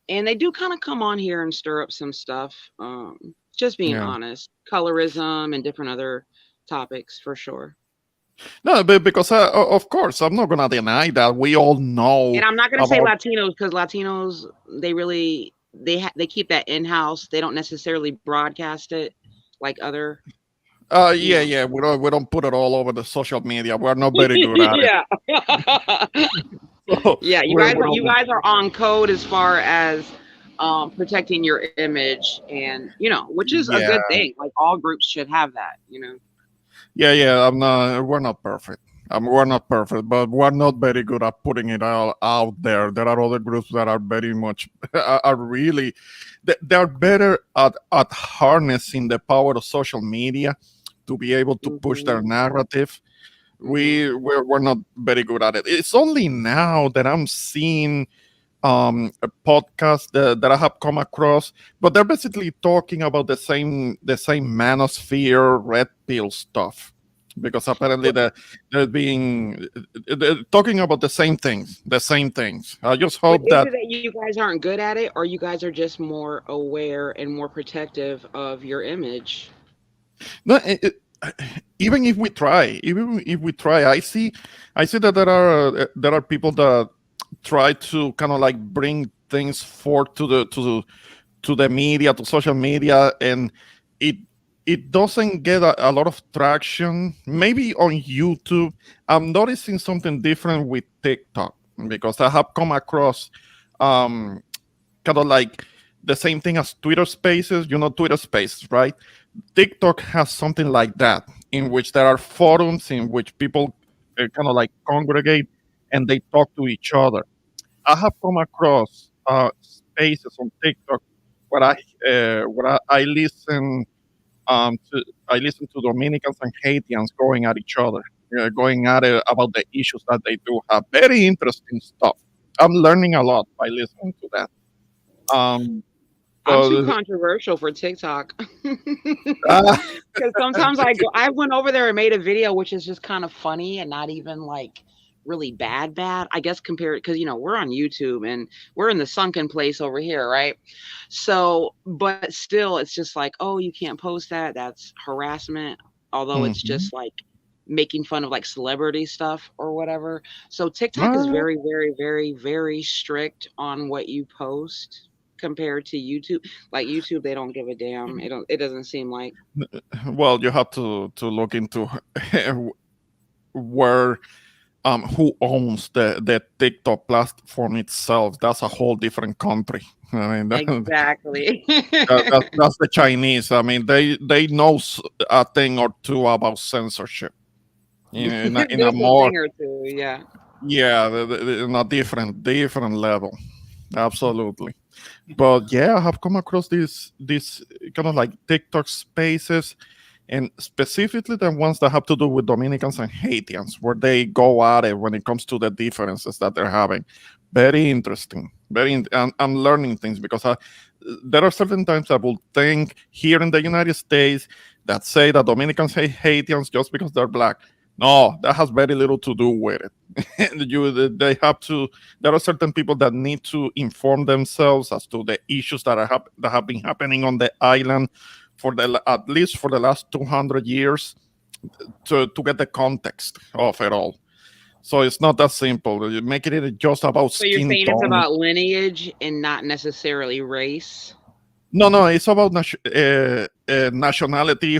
And they do kind of come on here and stir up some stuff. Just being Yeah. honest, colorism and different other topics for sure. No, but because of course I'm not gonna deny that we all know And I'm not gonna say about. Latinos because Latinos they really they keep that in house. They don't necessarily broadcast it like other, you Yeah, know. yeah. We don't put it all over the social media. We're not very good at it. Yeah. So Yeah, we you don't. guys are on code as far as protecting your image, and which is a Yeah, good thing. Like all groups should have that. yeah, yeah. I'm not. We're not perfect. We're not perfect, but we're not very good at putting it all out there. There are other groups that are very much are really they're better at harnessing the power of social media to be able to push their Mhm. narrative. Mhm. We're not very good at it. It's only now that I'm seeing a podcast that I have come across, but they're basically talking about the same manosphere red pill stuff. Because apparently What they're being they're talking about the same things. I just what hope is that it that you guys aren't good at it, or you guys are just more aware and more protective of your image? no, even if we try, I see that there are people that try to kind of like bring things forth to the media, to social media, and it it doesn't get a lot of traction. Maybe on YouTube, I'm noticing something different with TikTok because I have come across um, kind of like the same thing as Twitter Spaces. Twitter Spaces, right? TikTok has something like that, in which there are forums in which people kind of like congregate and they talk to each other. I have come across spaces on TikTok where I listen to Dominicans and Haitians going at each other, going at it about the issues that they do have. Very interesting stuff. I'm learning a lot by listening to that. Um, I'm too so, controversial for TikTok. uh, Because sometimes I went over there and made a video, which is just kind of funny and not even like really bad. I guess compared because we're on YouTube and we're in the sunken place over here, right? So, but still, it's just like, oh, you can't post that. That's harassment. Although it's mhm. just like making fun of like celebrity stuff or whatever. So TikTok is Uh, very, very, very, very strict on what you post compared to YouTube. Like YouTube, they don't give a damn. It doesn't seem like. well, you have to look into where who owns the TikTok platform itself. That's a whole different country. I mean, Exactly. that's the Chinese. I mean, they know a thing or two about censorship in a Just a more thing or two, yeah. yeah, in a different level. Absolutely. But yeah, I have come across these kind of like TikTok spaces, and specifically the ones that have to do with Dominicans and Haitians, where they go at it when it comes to the differences that they're having. Very interesting. I'm learning things because there are certain times I will think here in the United States that say that Dominicans hate Haitians just because they're black. No, that has very little to do with it. They have to. There are certain people that need to inform themselves as to the issues that have been happening on the island at least for the last 200 years to get the context of it all. So it's not that simple. You're making it just about So you're skin saying it's tone. about lineage and not necessarily race? No, no, it's about nationality.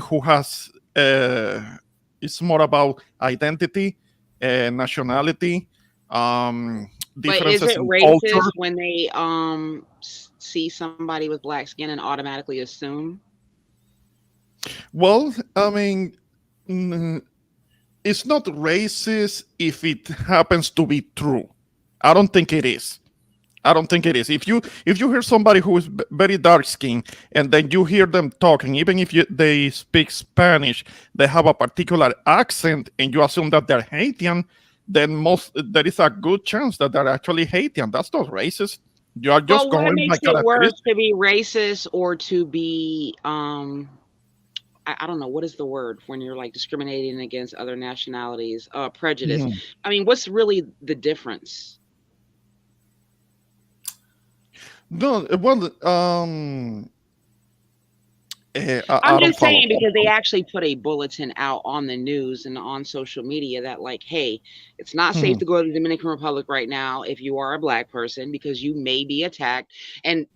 It's more about identity, nationality, um, But is differences it in culture. racist when they see somebody with black skin and automatically assume? Well, I mean, mm, it's not racist if it happens to be true. I don't think it is. I don't think it is. If you hear somebody who is very dark skinned and then you hear them talking, even if they speak Spanish, they have a particular accent, and you assume that they're Haitian, then there is a good chance that they're actually Haitian. That's not racist. You are just Well, what going by makes it worse characteristics. to be racist or to be I don't know what is the word when you're like discriminating against other nationalities, prejudice. Mhm. I mean, what's really the difference? No, well, I I'm don't just follow. saying because they actually put a bulletin out on the news and on social media that like, hey, it's not safe Mhm. to go to the Dominican Republic right now if you are a black person because you may be attacked. And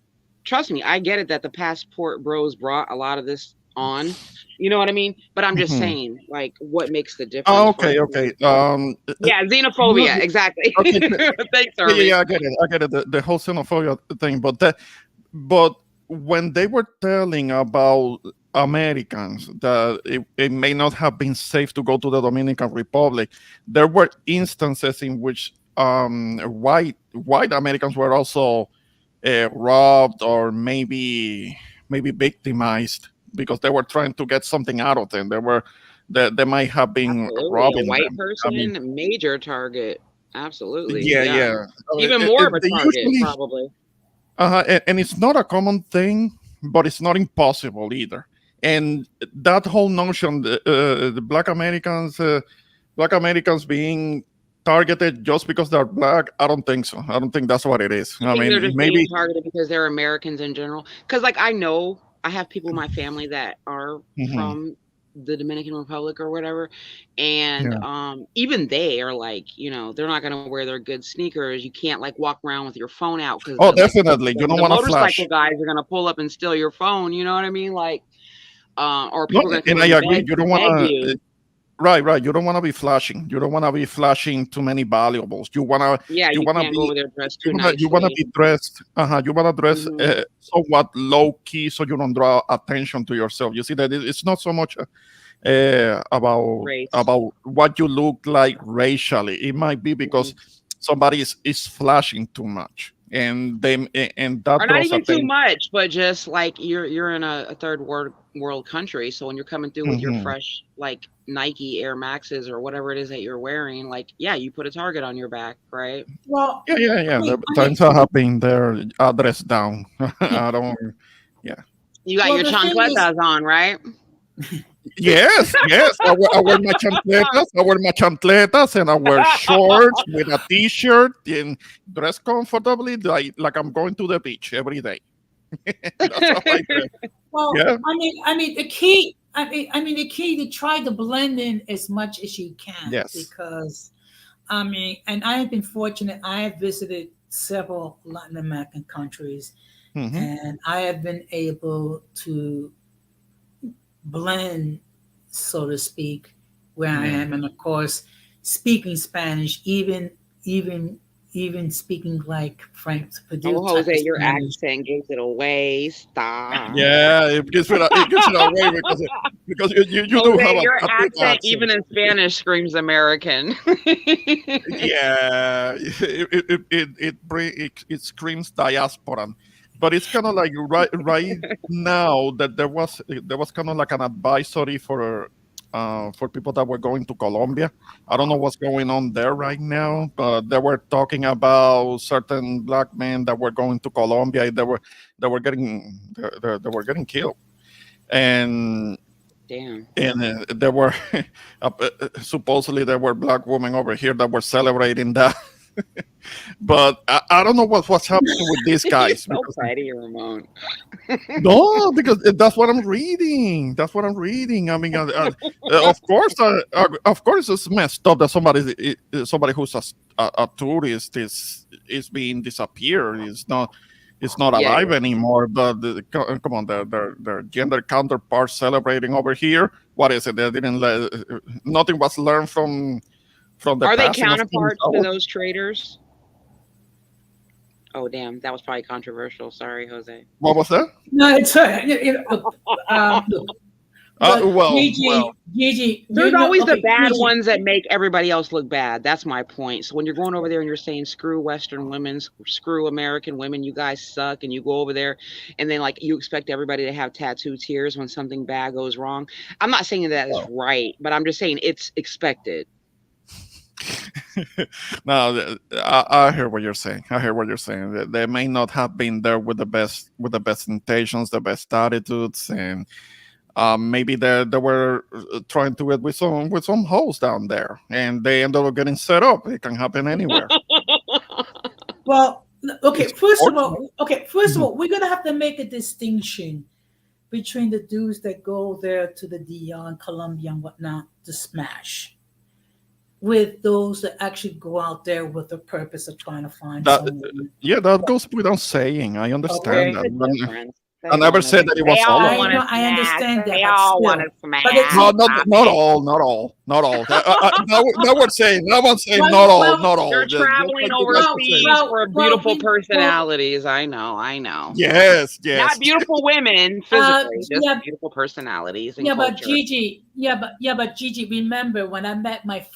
trust me, I get it that the passport bros brought a lot of this on. You know what I mean? But I'm just Mhm. saying, like, what makes the Oh, difference? For okay, instance, okay. yeah, No, xenophobia, exactly. okay. Thanks, Yeah, yeah, Irving. yeah. I get it. I get it. The whole xenophobia thing, but when they were telling about Americans that it may not have been safe to go to the Dominican Republic, there were instances in which white Americans were also robbed or maybe victimized because they were trying to get something out of them. They might have been Absolutely. A robbing white them. I mean, person, major target. Absolutely. yeah, Yeah. yeah. Even more of a They target, usually probably. and it's not a common thing, but it's not impossible either. And that whole notion, the black Americans being targeted just because they're black, I don't think so. I don't think that's what it is. I I think they're mean, just being maybe. targeted because they're Americans in general. Because, like, I know I have people in my family that are Mhm. from the Dominican Republic or whatever, and Yeah. even they are like, they're not gonna wear their good sneakers. You can't like walk around with your phone out because Oh, the like definitely. You don't the want to motorcycle flash. guys are gonna pull up and steal your phone. You know what I mean? Like, or No, people are gonna come and up I and agree. You don't want beg to. you. Right, right. You don't want to be flashing. You don't want to be flashing too many valuables. You wanna, Yeah, you you wanna can't go be, over there dressed too you wanna nicely. be dressed. You wanna dress Hmm. somewhat low key, so you don't draw attention to yourself. You see that it's not so much Race. about what you look like racially. It might be Mm-hmm. because somebody is flashing too much, and Or that not draws even too attention. much, but just like you're in a third world country, so when you're coming through with your Mhm. fresh like Nike Air Maxes or whatever it is that you're wearing, like yeah, you put a target on your back, right? Well, Yeah, yeah, yeah. The I mean, times I have been there, address down. I don't. Yeah. You got well, your the thing is, chancletas on, right? Yes, yes. I wear my chancletas. I wear my chancletas, and I wear shorts with a t-shirt and dress comfortably, like I'm going to the beach every day. That's how I dress. well, Yeah. the key to try to blend in as much as you can Yes. because, and I have been fortunate. I have visited several Latin American countries, Hmm. and I have been able to blend, so to speak, where I Yeah. am, and of course, speaking Spanish, even speaking like Frank Purdue Oh, type of Jose, your Spanish. accent gives it away. Stop. Yeah. It gives it away because you do have Jose, your a thick accent, accent. even in Spanish, screams American. Yeah, it screams diaspora, but it's kind of like right now that there was kind of like an advisory for people that were going to Colombia. I don't know what's going on there right now, but they were talking about certain black men that were going to Colombia. They were getting killed, and Damn. there were supposedly there were black women over here that were celebrating that. But I don't know what's happening with these You're guys so because proud of you, Ramon. no, because that's what I'm reading. That's what I'm reading. I mean, of course, it's messed up that somebody who's a tourist is being disappeared. It's not Yeah, alive yeah. anymore. But come on, their gender counterparts celebrating over here. What is it? They didn't nothing was learned from the Are they passing of King counterparts to Saul. those traders? Oh, damn. That was probably controversial. Sorry, Jose. What was that? No, it's look, but Well. Gigi, There's always the okay, bad Gigi. ones that make everybody else look bad. That's my point. So when you're going over there and you're saying screw Western women, screw American women, you guys suck, and you go over there and then like you expect everybody to have tattoo tears when something bad goes wrong. I'm not saying that is right, but I'm just saying it's expected. No, I hear what you're saying. I hear what you're saying. They may not have been there with the best intentions, the best attitudes, and maybe they were trying to get with some hoes down there, and they ended up getting set up. It can happen anywhere. Well, okay. It's First of unfortunate. all, okay. First of Mhm. all, we're gonna have to make a distinction between the dudes that go there to the Dion, Colombia, and whatnot to smash. with those that actually go out there with the purpose of trying to find That someone. yeah, that goes without saying. I Okay, understand There's that. a difference. I They never want to. said that it They was all all of I want them. to know, I smash. understand that, They but all want to still, but smash. it's No, not Stop not it. all, not all, not all. Now we're saying, now I'm saying well, not all, well, not You're all. Just traveling like you guys well, are saying. overseas well, for well, beautiful we, well, personalities. I know. I know. Yes, Not yes. beautiful women physically, just yeah, beautiful personalities and yeah, but culture. Gigi, but Gigi, remember when I met my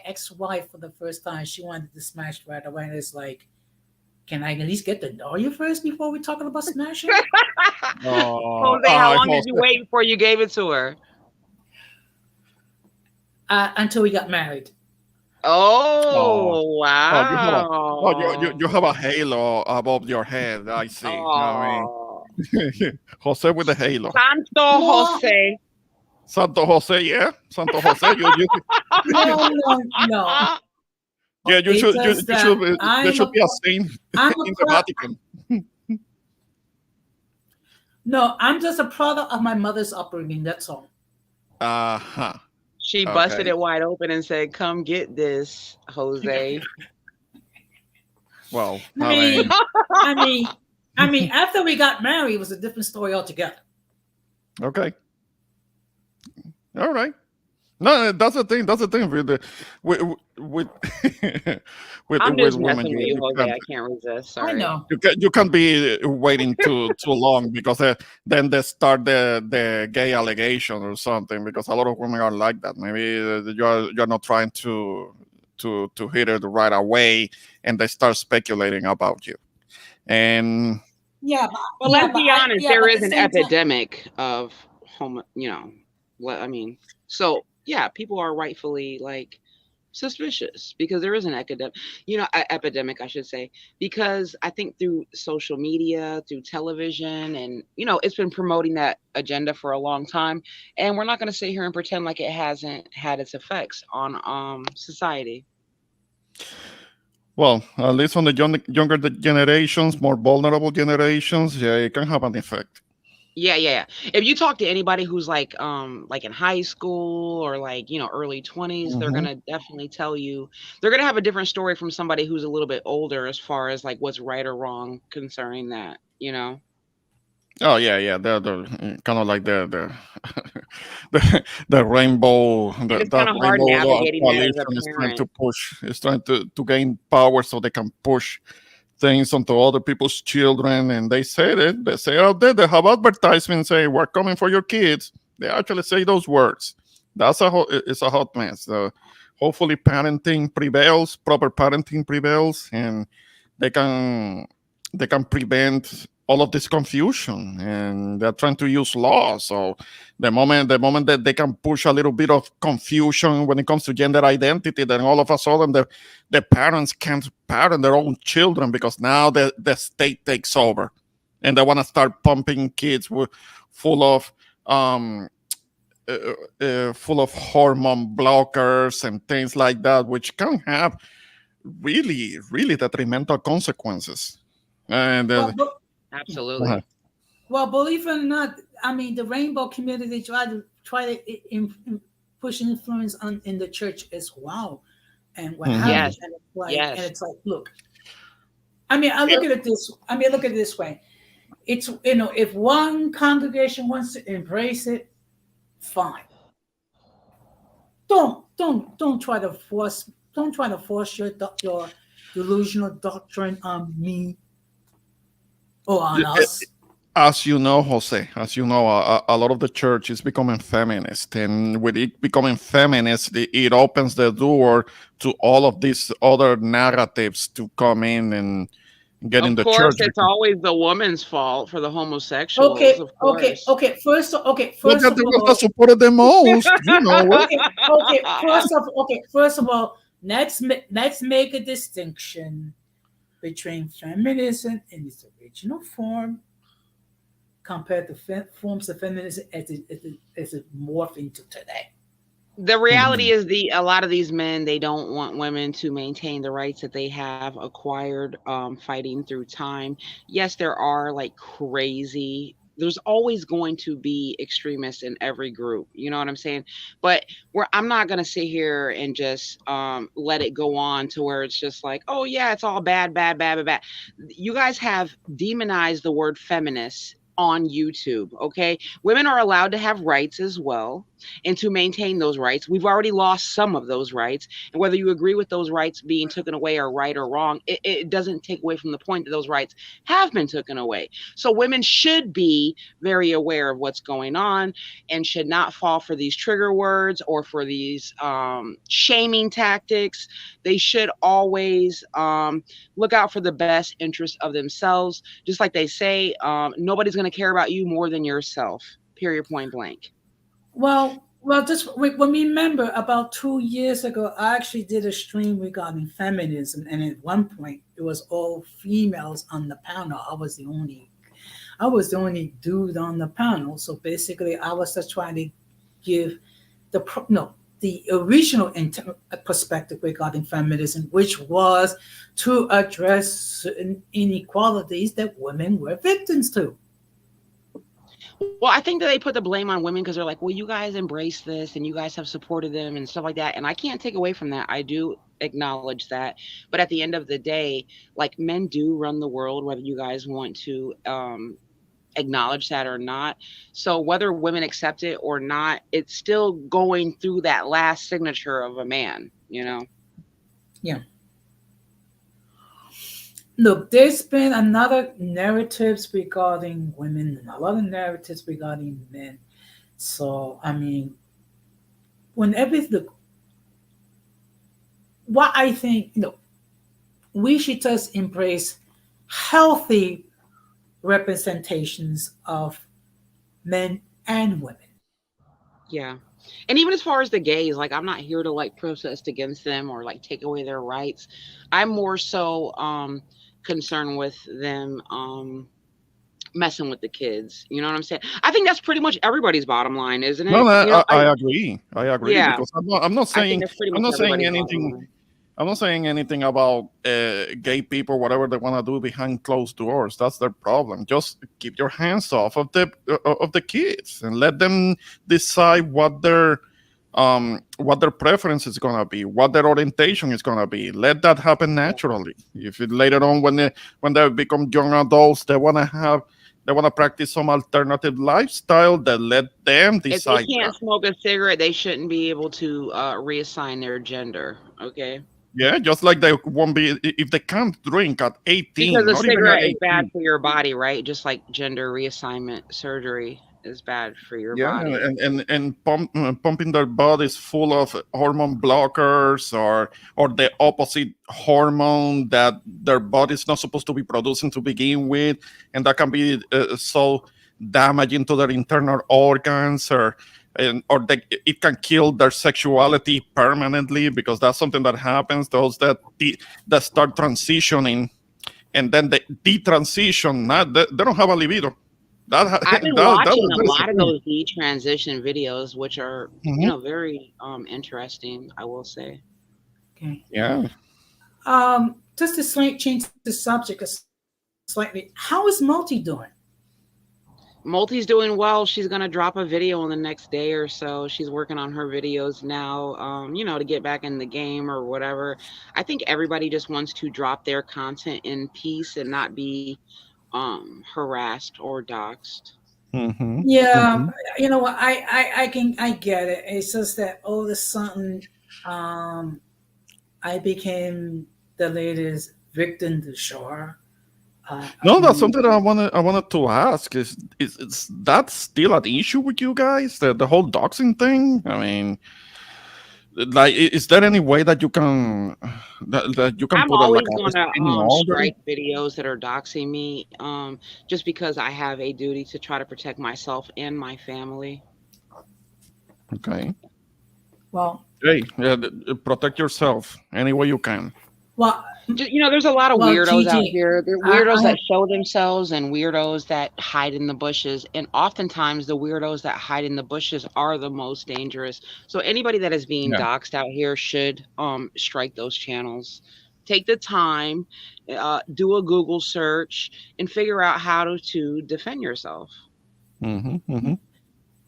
ex-wife for the first time, she wanted to smash right away, and it's like, can I at least get to know you first before we're talking about smashing? Jose, how long did you wait before you gave it to her? Until we got married. Oh, Oh, oh, you have a, oh, you have a wow. halo above your head. I see. I Oh. mean, Jose with the halo. Santo No, Jose. Santo Jose, yeah, Santo Jose. no. Yeah, It's just you should that be, there should be a saint I'm a in the pro, Vatican. no, I'm just a product of my mother's upbringing. That's all. Uh-huh. She busted Okay. it wide open and said, "Come get this, Jose." Well, I I mean, mean, I mean, After we got married, it was a different story altogether. okay. All right. No, that's the thing. That's the thing with the with with I'm with just women. messing with you, Jose. I can't resist. I Sorry. know. You can't be waiting too long because then they start the gay allegation or something because a lot of women are like that. Maybe you're not trying to hit it right away, and they start speculating about you. And But let's be honest, there but at is the an same time, epidemic of what I mean. So yeah, people are rightfully like suspicious because there is an epidemic, I should say, because I think through social media, through television, and it's been promoting that agenda for a long time, and we're not going to sit here and pretend like it hasn't had its effects on society. well, at least on the younger generations, more vulnerable generations, yeah, it can have an effect. Yeah, yeah, yeah. If you talk to anybody who's like in high school or like, early 20s, they're Hmm. gonna definitely tell you they're gonna have a different story from somebody who's a little bit older as far as like what's right or wrong concerning that. Oh yeah, yeah. They're kind of like the rainbow It's that kind of hard rainbow navigating that as a coalition is trying parent. to push. Is trying to gain power so they can push things onto other people's children. And they say it. They say out there they have advertisements saying we're coming for your kids. They actually say those words. It's a hot mess. Hopefully, parenting prevails. Proper parenting prevails, and they can they can prevent all of this confusion, and they're trying to use law. So the moment that they can push a little bit of confusion when it comes to gender identity, then all of a sudden the parents can't parent their own children because now the state takes over, and they want to start pumping kids full of um full of hormone blockers and things like that, which can have really, really detrimental consequences. And well, but, uh, Absolutely. well, believe it or not, the rainbow community try to push influence on in the church as well, and what have mhm. you. Yes. And Yes. it's like, look, I look at it this. Look at it this way. It's if one congregation wants to embrace it, fine. Don't try to force. Don't try to force your delusional doctrine on me or on us. As you know, Jose, as you know, a lot of the church is becoming feminist, and with it becoming feminist, it opens the door to all of these other narratives to come in and get in Of the course, church. it's always the woman's fault for the homosexuals, Okay, of course. Look First at of the ones that all, supported the most, you know it. First of all, let's make a distinction between feminism in its original form compared to forms of feminism as it morphed into today. The reality Mhm. is a lot of these men, they don't want women to maintain the rights that they have acquired fighting through time. Yes, there are like crazy there's always going to be extremists in every group. You know what I'm saying? But where I'm not gonna sit here and just let it go on to where it's just like, oh yeah, it's all bad, bad, bad, bad, bad. You guys have demonized the word feminist on YouTube, okay? Women are allowed to have rights as well and to maintain those rights. We've already lost some of those rights. And whether you agree with those rights being taken away are right or wrong, it doesn't take away from the point that those rights have been taken away. So women should be very aware of what's going on and should not fall for these trigger words or for these shaming tactics. They should always look out for the best interest of themselves. Just like they say, nobody's going to care about you more than yourself, period, point blank. Just remember about 2 years ago, I actually did a stream regarding feminism, and at one point it was all females on the panel. I was the only dude on the panel. So basically, I was just trying to give the original perspective regarding feminism, which was to address certain inequalities that women were victims to. Well, I think that they put the blame on women because they're like, well, you guys embrace this and you guys have supported them and stuff like that. And I can't take away from that. I do acknowledge that. But at the end of the day, like men do run the world, whether you guys want to acknowledge that or not. So whether women accept it or not, it's still going through that last signature of a man, you know? Yeah. Look, there's been another narratives regarding women and a lot of narratives regarding men. So I mean, whenever the what I think, we should just embrace healthy representations of men and women. Yeah. And even as far as the gays, like I'm not here to like protest against them or like take away their rights. I'm more so concerned with them messing with the kids. You know what I'm saying? I think that's pretty much everybody's bottom line, isn't No, it? no, You know, I agree. I agree yeah, because I'm not I think saying that's pretty I'm much not saying everybody's bottom anything. line. I'm not saying anything about gay people, whatever they want to do behind closed doors. That's their problem. Just keep your hands off of the kids and let them decide what their preference is gonna be, what their orientation is gonna be. Let that happen Yeah. naturally. If it, later on when they become young adults, they wanna practice some alternative lifestyle, then let them If they decide that. can't smoke a cigarette, they shouldn't be able to reassign their gender. Okay. Yeah, just like they won't be if they can't drink at Because 18, a not even at cigarette is bad 18. for your body, right? Just like gender reassignment surgery is bad for your Yeah, body. and pumping their bodies full of hormone blockers or the opposite hormone that their body's not supposed to be producing to begin with, and that can be so damaging to their internal organs, it can kill their sexuality permanently because that's something that happens. Those that start transitioning and then they detransition, they don't have a libido. I've been watching a That's the lot of thing. those detransition videos, which are, Mhm. very interesting, I will say. Okay. Yeah. Just to change the subject slightly, how is Multi doing? Multi's doing well. She's gonna drop a video in the next day or so. She's working on her videos now, to get back in the game or whatever. I think everybody just wants to drop their content in peace and not be harassed or doxxed. Mm-hmm. Yeah, Mm-hmm. you know what? I get it. It's just that all of a sudden, I became the latest victim du jour. No, that's Um, something I wanted to ask. Is that still an issue with you guys? The whole doxing thing? I mean, like, is there any way that you can I'm put a, like always a gonna restraining order? strike videos that are doxing me, just because I have a duty to try to protect myself and my family. Okay. well, Hey, yeah, protect yourself any way you can. well, There's a lot of well, weirdos out Gigi, here. There are weirdos I that show themselves and weirdos that hide in the bushes. And oftentimes the weirdos that hide in the bushes are the most dangerous. So anybody that is being Yeah. doxxed out here should strike those channels. Take the time, do a Google search and figure out how to defend yourself. Mm-hmm. Mm-hmm.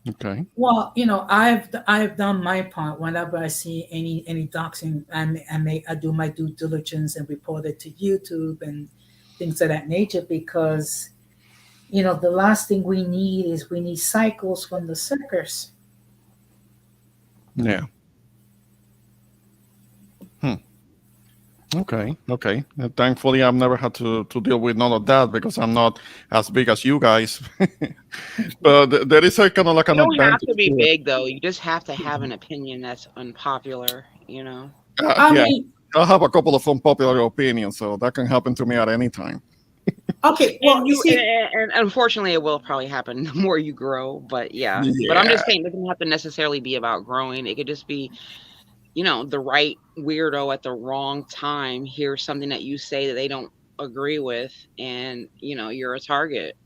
Okay. Well, I've done my part. Whenever I see any doxing, I do my due diligence and report it to YouTube and things of that nature, because the last thing we need cycles from the circus. Yeah. Hmm. Okay. Okay. Thankfully, I've never had to deal with none of that because I'm not as big as you guys. But there is a kind of like You an don't have to advantage be to it. big though. You just have to have an opinion that's unpopular. I Yeah. mean, I have a couple of unpopular opinions, so that can happen to me at any time. okay, well, And you you see, and unfortunately it will probably happen the more you grow, but yeah. But I'm Yeah. just saying it doesn't have to necessarily be about growing. It could just be the right weirdo at the wrong time hears something that you say that they don't agree with, and you're a target.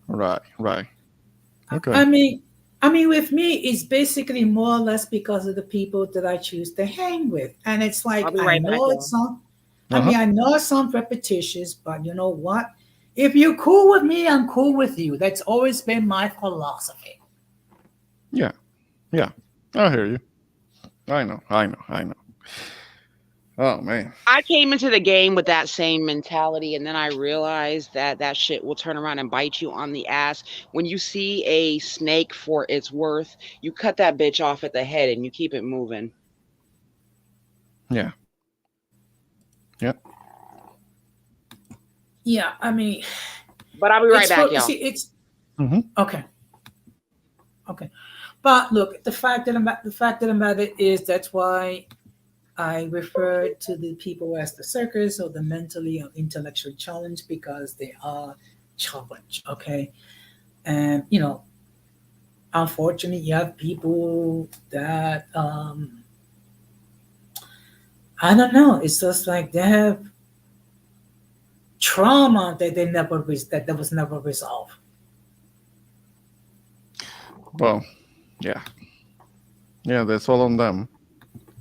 Right. Right. Okay. I mean, I mean, with me, it's basically more or less because of the people that I choose to hang with, and it's I'll like be right back, y'all. Uh-huh. I know it sounds repetitious, but you know what? If you're cool with me, I'm cool with you. That's always been my philosophy. Yeah. Yeah. I hear you. I know. I know. I know. Oh man. I came into the game with that same mentality, and then I realized that shit will turn around and bite you on the ass. When you see a snake for its worth, you cut that bitch off at the head and you keep it moving. Yeah. Yeah. Yeah, I mean, But I'll be right it's back, for y'all. see, it's Mm-hmm. okay, okay. But look, the fact of the matter is that's why I refer to the people as the circus or the mentally or intellectually challenged, because they are challenged. Okay, and unfortunately, you have people that I don't know. It's just like they have trauma that that was never resolved. Well, yeah. Yeah, that's all on them.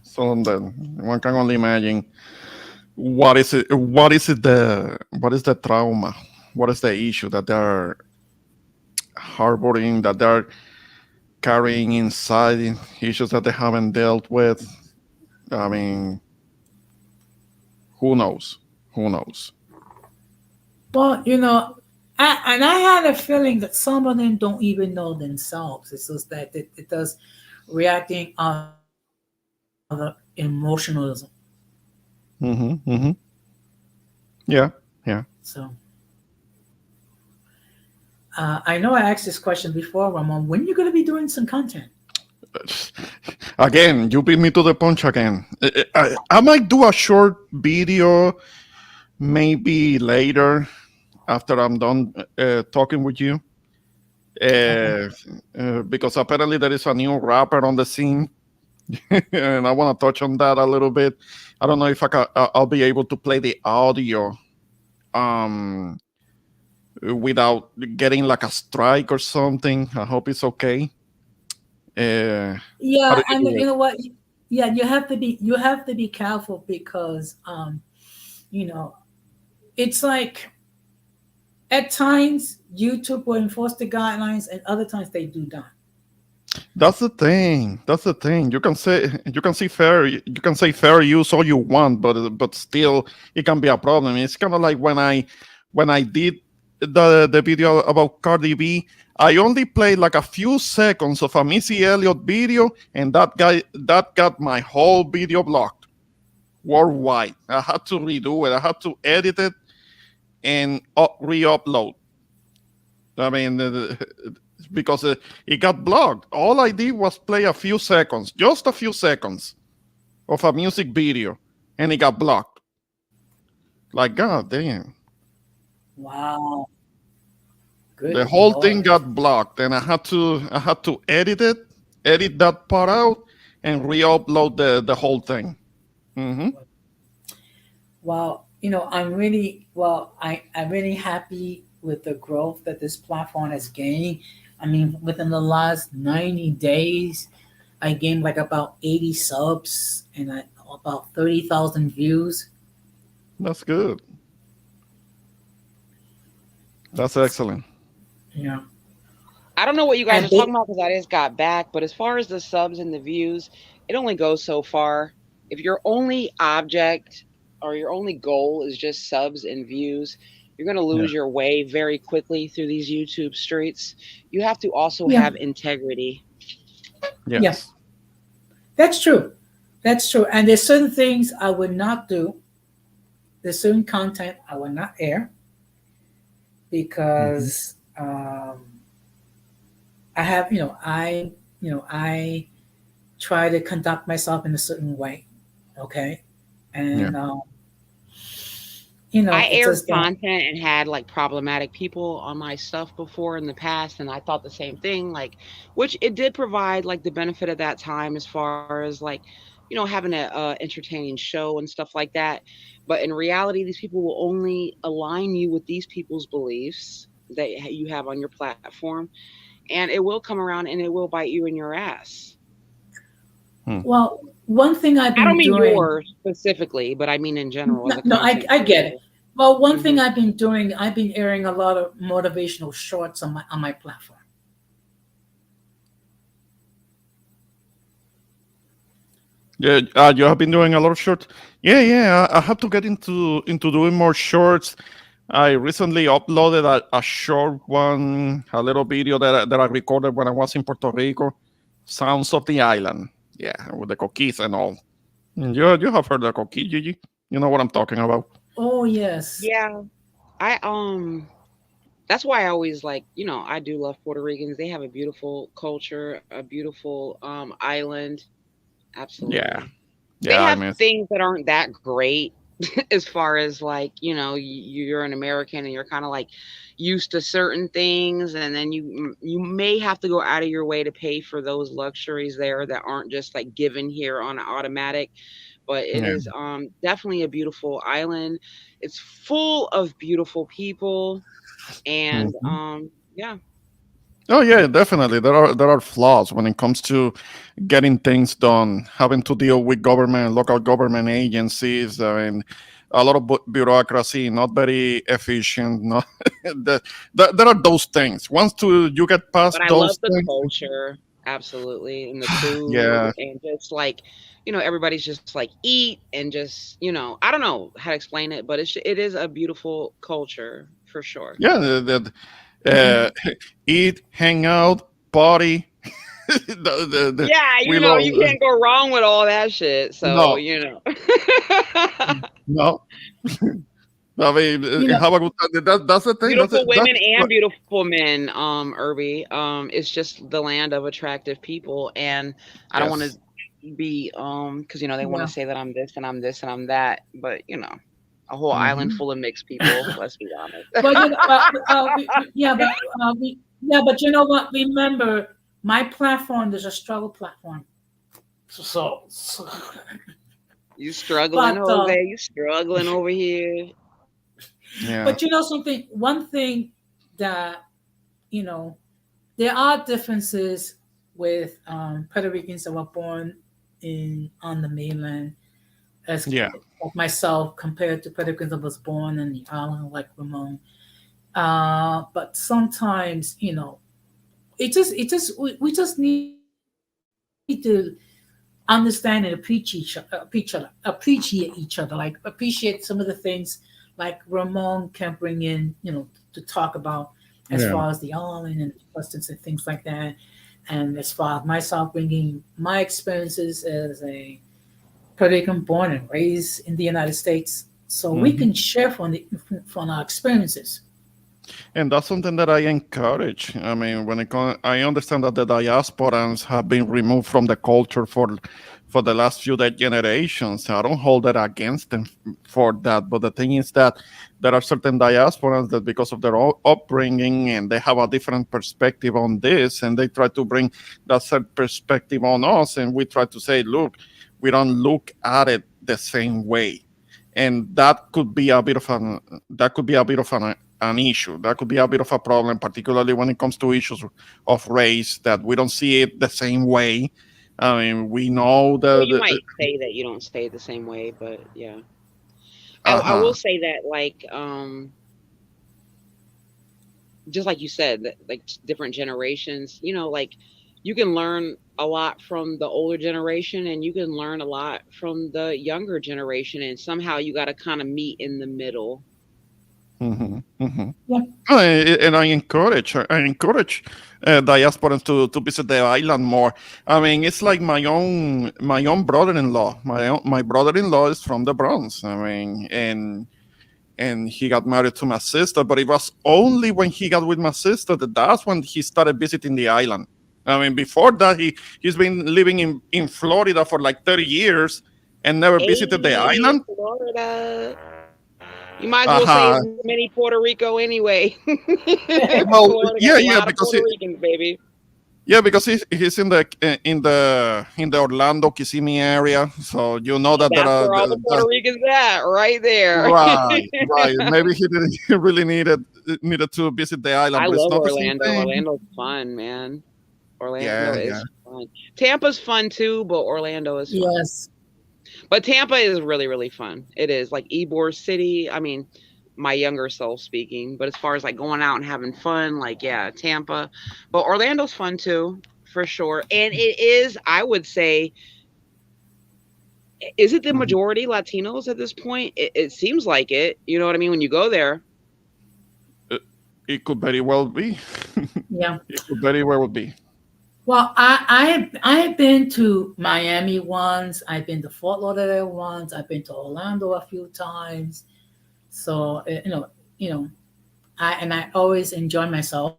It's all on them. One can only imagine what is the trauma? What is the issue that they're harboring, that they're carrying inside, issues that they haven't dealt with? I mean, who knows? Who knows? Well, and I had a feeling that some of them don't even know themselves. It's just that it does reacting on the emotionalism. Mm-hmm. Mm-hmm. Yeah. Yeah. So I know I asked this question before, Ramon. When you going to be doing some content? Again, you beat me to the punch again. I might do a short video maybe later after I'm done talking with you. Okay. Because apparently there is a new rapper on the scene, and I want to touch on that a little bit. I don't know if I'll be able to play the audio um, without getting like a strike or something. I hope it's okay. How Yeah, did you and do you it? know what? Yeah, you have to be careful because you know, it's like at times YouTube will enforce the guidelines, and other times they do not. That's the thing. That's the thing. You can say fair use all you want, but still it can be a problem. It's kind of like when I did the video about Cardi B. I only played like a few seconds of a Missy Elliott video, and that got my whole video blocked worldwide. I had to redo it. I had to edit it and re-upload. I mean, because it got blocked. All I did was play a few seconds, just a few seconds of a music video, and it got blocked. Like, God damn. Wow, good The whole thing lord! got blocked, and I had to edit it, edit that part out, and re-upload the whole thing. Hmm. Well, I'm really happy with the growth that this platform has gained. I mean, within the last 90 days, I gained like about 80 subs and about 30,000 views. That's good. That's excellent. Yeah. I don't know what you guys And are talking they, about because I just got back, but as far as the subs and the views, it only goes so far. If your only object or your only goal is just subs and views, you're going to Yeah. lose your way very quickly through these YouTube streets. You have to also yeah, have integrity. yeah, Yes. that's true. That's true. And there's certain things I would not do. There's certain content I will not air Hmm. because I have, I try to conduct myself in a certain way. Okay. Yeah. And, I it aired just don't. content and had like problematic people on my stuff before in the past, and I thought the same thing. Like, which it did provide like the benefit of that time as far as like, having a entertaining show and stuff like that. But in reality, these people will only align you with these people's beliefs that you have on your platform, and it will come around and it will bite you in your ass. Hmm. Well, one thing I've I don't been mean doing, yours specifically, but I mean in general no, as a no, content I get creator. it. Well, one Hmm. thing I've been doing, I've been airing a lot of motivational shorts on my platform. Yeah, you have been doing a lot of shorts. Yeah, yeah. I have to get into doing more shorts. I recently uploaded a short one, a little video that I recorded when I was in Puerto Rico. Sounds of the island. Yeah, with the coquis and all. You have heard the coquis, Gigi? You know what I'm talking about. Oh yes. Yeah, I that's why I always like, I do love Puerto Ricans. They have a beautiful culture, a beautiful island. Yeah, Absolutely. They yeah. I have mean, things that aren't that great as far as like, you're an American and you're kind of like used to certain things, and then you may have to go out of your way to pay for those luxuries there that aren't just like given here on automatic. But it yeah. is definitely a beautiful island. It's full of beautiful people, and Mhm. yeah. Oh yeah, definitely. There are flaws when it comes to getting things done, having to deal with government, local government agencies. I mean, a lot of bureaucracy, not very efficient. Not there are those things. Once you get past But I love those the things, culture, absolutely, and the food, yeah, and just like, everybody's just like eat and just, I don't know how to explain it, but it is a beautiful culture for sure. yeah, Mhm. eat, hang out, party. Yeah, We love you can't go wrong with all that shit. So, no, Mm. no. I mean, You know, have a good time. That's the thing. beautiful women That's and beautiful men, Irby. It's just the land of attractive people, and I don't want to yes. be because they want to yeah. say that I'm this and I'm this and I'm that, but a whole island Hmm. full of mixed people. Let's be honest. But yeah, but you know what? Remember, my platform is a struggle platform. So You struggling, but Jose? You struggling over here? Yeah. something. One thing that you know, there are differences with Puerto Ricans that were born in on the mainland, as Yeah. like myself, compared to Puerto Ricans that was born in the island, like Ramon. But sometimes, we just need to understand and appreciate each other, like appreciate some of the things like Ramon can bring in, to talk about as Yeah. far as the island and customs and things like that. And as far as myself bringing my experiences as a Puerto Rican born and raised in the United States, so we Hmm. can share from our experiences. And that's something that I encourage. I mean, I understand that the diasporans have been removed from the culture for the last few generations. I don't hold that against them for that. But the thing is that there are certain diasporans that, because of their upbringing, and they have a different perspective on this, and they try to bring that certain perspective on us, and we try to say, look, we don't look at it the same way, and that could be a bit of an issue. That could be a bit of a problem, particularly when it comes to issues of race, that we don't see it the same way. I mean, we know Well, you might say that you don't say it the same way, but yeah, I will uh-huh. say that like just like you said, that, like different generations, like you can learn a lot from the older generation and you can learn a lot from the younger generation. And somehow you got to kind of meet in the middle. Hmm. Hmm. Yeah. And I encourage diasporans to visit the island more. I mean, it's like my own brother-in-law. My brother-in-law is from the Bronx. I mean, and he got married to my sister, but it was only when he got with my sister that's when he started visiting the island. I mean, before that, he's been living in Florida for like 30 years and never visited the Hey, island. Florida. You might as well say Uh-huh. it's mini Puerto Rico anyway. Well, Florida got yeah, a yeah, lot of because Puerto Ricans, baby. he's in the Orlando Kissimmee area, so you know that there That's are where all the Puerto Ricans at, right there. right, right. Maybe he didn't he really needed to visit the island, I but it's love not the same Orlando. thing. Orlando's fun, man. Orlando Yeah, yeah. is fun. Tampa's fun too, but Orlando is fun. Yes. But Tampa is really, really fun. It is like Ybor City. I mean, my younger self speaking, but as far as like going out and having fun, like yeah, Tampa. But Orlando's fun too, for sure. And it is, I would say, is it the Mhm. majority Latinos at this point? It seems like it. You know what I mean? When you go there, It, it could very well be. Yeah. It could very well be. Well, I have been to Miami once. I've been to Fort Lauderdale once. I've been to Orlando a few times. So I always enjoy myself.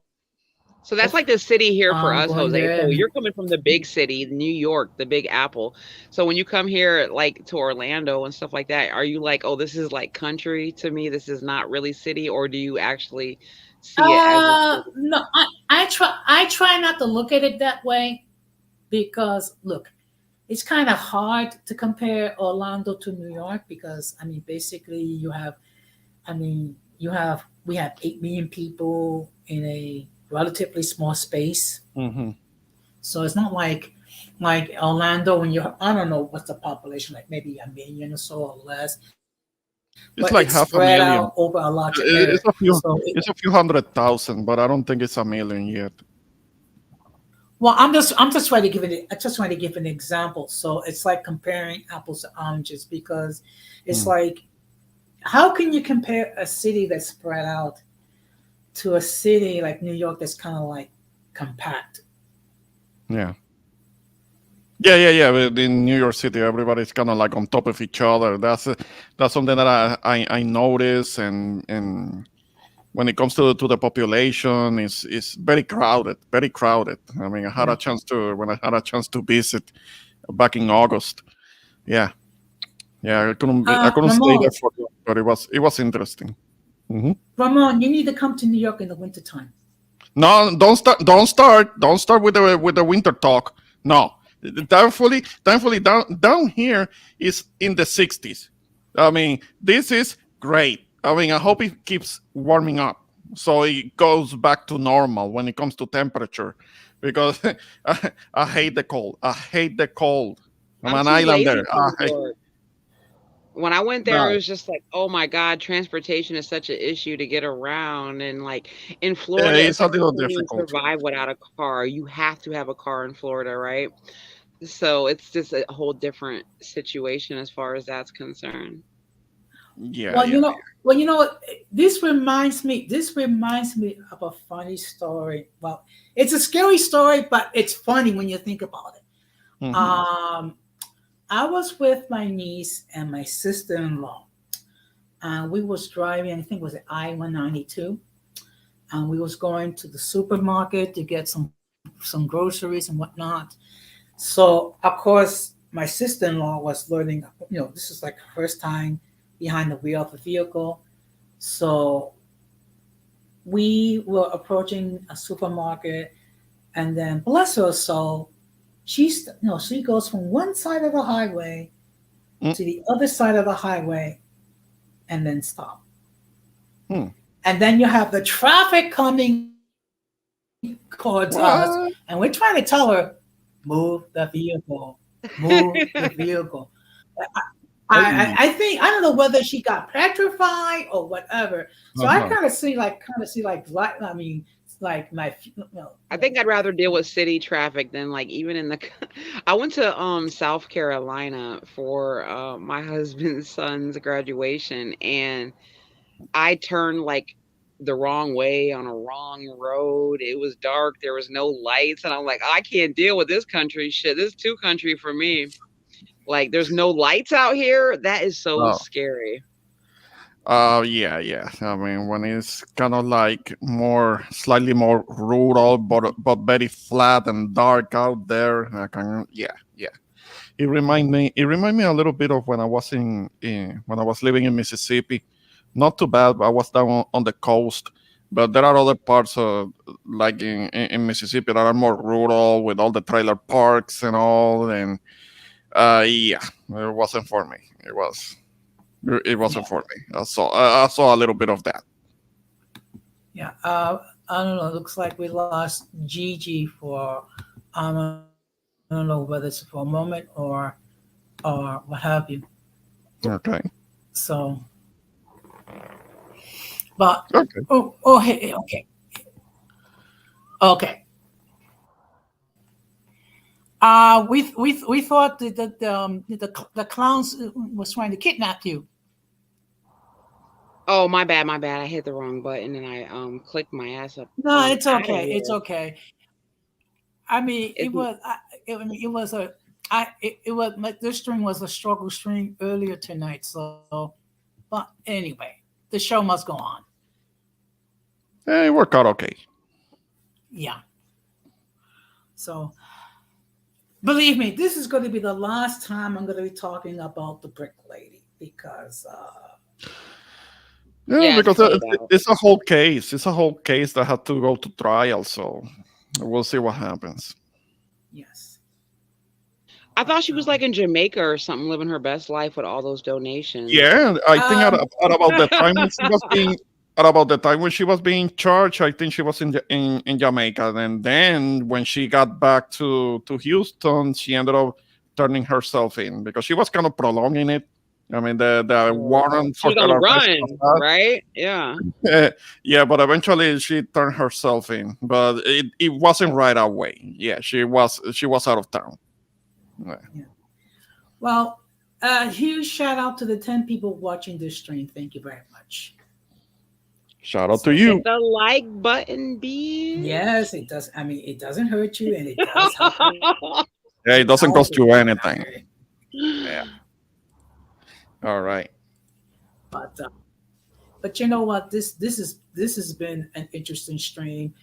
so that's like the city here for us, Going Jose. there So and you're coming from the big city, New York, the Big Apple. So when you come here, like to Orlando and stuff like that, are you like, oh, this is like country to me? This is not really city, or do you actually see it as a city? no, I try not to look at it that way because look, it's kind of hard to compare Orlando to New York because I mean basically we have 8 million people in a relatively small space. Hmm. So it's not like Orlando when you I don't know what's the population like maybe a million or so or less, but It's it's like half a spread out million. over a larger area. It's a few. So It's a few 100,000, but I don't think it's a million yet. well, I'm just trying to give it. I just trying to give an example. So it's like comparing apples to oranges because it's Mm. like how can you compare a city that's spread out to a city like New York that's kind of like compact? Yeah. Yeah, yeah, yeah. But in New York City, everybody's kind of like on top of each other. That's something that I notice, and when it comes to the population, it's very crowded, very crowded. I mean, Yeah. when I had a chance to visit back in August. Yeah, yeah. I couldn't stay there Ramon, for long, but it was interesting. Hmm. Ramon, you need to come to New York in the wintertime. No, don't start with the winter talk. No, thankfully down here is in the 60s. I mean, this is great. I mean, I hope it keeps warming up so it goes back to normal when it comes to temperature, because I hate the cold. I hate the cold. I'm I'm an too lazy islander. for New York. When I went there, it No, was just like, oh my God, transportation is such an issue to get around. And like in yeah, Florida, it's it's a like you little can't even difficult. survive without a car. You have to have a car in Florida, right? So it's just a whole different situation as far as that's concerned. Yeah, Well, yeah. what? This reminds me. This reminds me of a funny story. Well, it's a scary story, but it's funny when you think about it. Hmm. Um, I was with my niece and my sister-in-law, and we was driving. I think it was I-192, and we was going to the supermarket to get some groceries and whatnot. So, of course, my sister-in-law was learning. This is like her first time behind the wheel of a vehicle. So we were approaching a supermarket, and then bless her soul, she goes from one side of the highway Mm. to the other side of the highway, and then stop. Hmm. And then you have the traffic coming towards us, What? and we're trying to tell her, move the vehicle, move the vehicle. I think I don't know whether she got petrified or whatever. So I Uh-huh. kind of see like I mean like my I think I'd rather deal with city traffic than like even in the I went to South Carolina for my husband's son's graduation, and I turned like the wrong way on a wrong road. It was dark, there was no lights, and I'm like, I can't deal with this country shit. This is too country for me. Like there's no lights out here. That is so Oh. scary. Yeah, yeah. I mean, when it's kind of like more, slightly more rural, but very flat and dark out there. I can, yeah, yeah. It remind me a little bit of when I was in when I was living in Mississippi. Not too bad, but I was down on the coast. But there are other parts of like in Mississippi that are more rural with all the trailer parks and all. And yeah, it wasn't for me. It wasn't yeah for me. I saw a little bit of that. yeah. I don't know. Looks like we lost Gigi for I don't know whether it's for a moment or what have you. Okay. So, but Okay. hey, okay, okay. We thought the clowns was trying to kidnap you. Oh, my bad, my bad. I hit the wrong button and I clicked my ass up No, on it's out of okay. It's here. okay. I mean, It's I mean, it was a. It was like this string was a struggle string earlier tonight. So, but anyway, the show must go on. It worked out okay. Yeah. So, believe me, this is going to be the last time I'm going to be talking about the brick lady because Yeah, yeah, it's because played out. it's a whole case. It's a whole case that had to go to trial. So we'll see what happens. yes, I but thought she was like in Jamaica or something, living her best life with all those donations. Yeah, I think um, at about the time when she was being at about the time when she was being charged, I think she was in Jamaica. And then when she got back to Houston, she ended up turning herself in because she was kind of prolonging it. I mean, the Oh, warrant she for was her on the arrest run, was right? Yeah. out. Yeah, but eventually she turned herself in. But it wasn't right away. Yeah, she was out of town. Yeah. yeah. Well, huge shout out to the 10 people watching this stream. Thank you very much. Shout out to So, you. Hit the like button, bitch. yes, it does. I mean, it doesn't hurt you, and it does help the Yeah, it doesn't cost you algorithm. anything. Okay, Yeah. All right. but but you know what? This has been an interesting stream.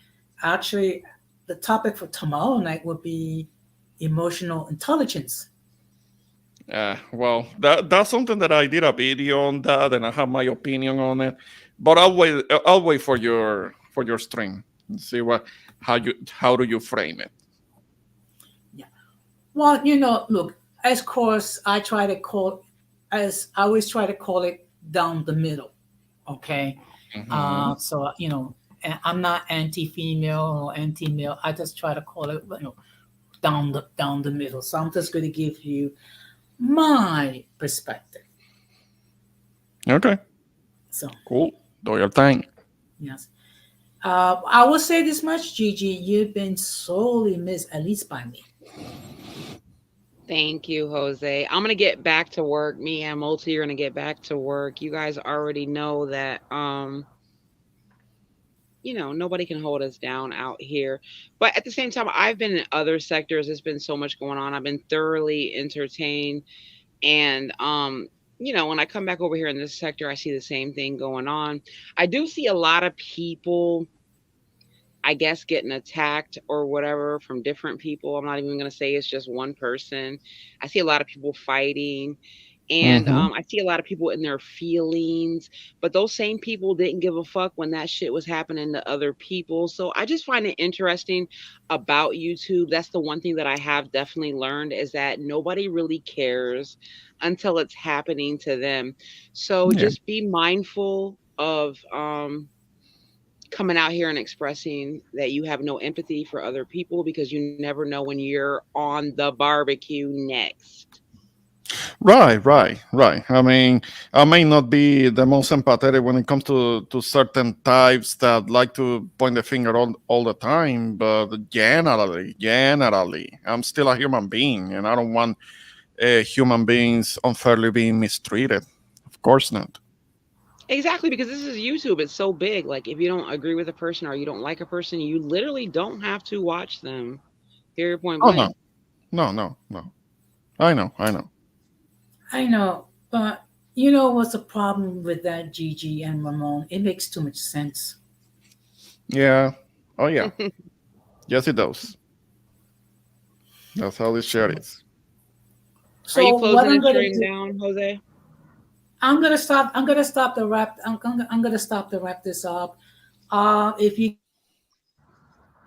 Actually, the topic for tomorrow night would be emotional intelligence. Well, that's something that I did a video on that, and I have my opinion on it. But I'll wait for your stream and see how do you frame it. Yeah. Well, look, as course, I try to call, as I always try to call it down the middle. Okay. Hmm. So, I'm not anti-female or anti-male. I just try to call it, down the middle. So I'm just going to give you my perspective. Okay, So, cool. Do your thing. yes. I will say this much, Gigi, you've been sorely missed, at least by me. Thank you, Jose. I'm gonna get back to work. Me and Multi are gonna get back to work. You guys already know that nobody can hold us down out here. But at the same time, I've been in other sectors. There's been so much going on. I've been thoroughly entertained. And when I come back over here in this sector, I see the same thing going on. I do see a lot of people, I guess, getting attacked or whatever from different people. I'm not even going to say it's just one person. I see a lot of people fighting. And Hmm. I see a lot of people in their feelings, but those same people didn't give a fuck when that shit was happening to other people. So I just find it interesting about YouTube. That's the one thing that I have definitely learned is that nobody really cares until it's happening to them. So Yeah. just be mindful of coming out here and expressing that you have no empathy for other people because you never know when you're on the barbecue next. Right, right, right. I mean, I may not be the most empathetic when it comes to certain types that like to point the finger all the time, but generally, I'm still a human being, and I don't want human beings unfairly being mistreated. Of course not. Exactly, because this is YouTube. It's so big. Like, if you don't agree with a person or you don't like a person, you literally don't have to watch them. Period, point Oh no, blank. no. I know. I know, but you know what's the problem with that Gigi and Ramon? It makes too much sense. Yeah. Oh yeah. Yes, it does. That's how this shit So, is. Are you so what closing I'm the gonna stream do? down, Jose? I'm gonna stop. I'm gonna stop the wrap. I'm gonna stop to wrap this up. If you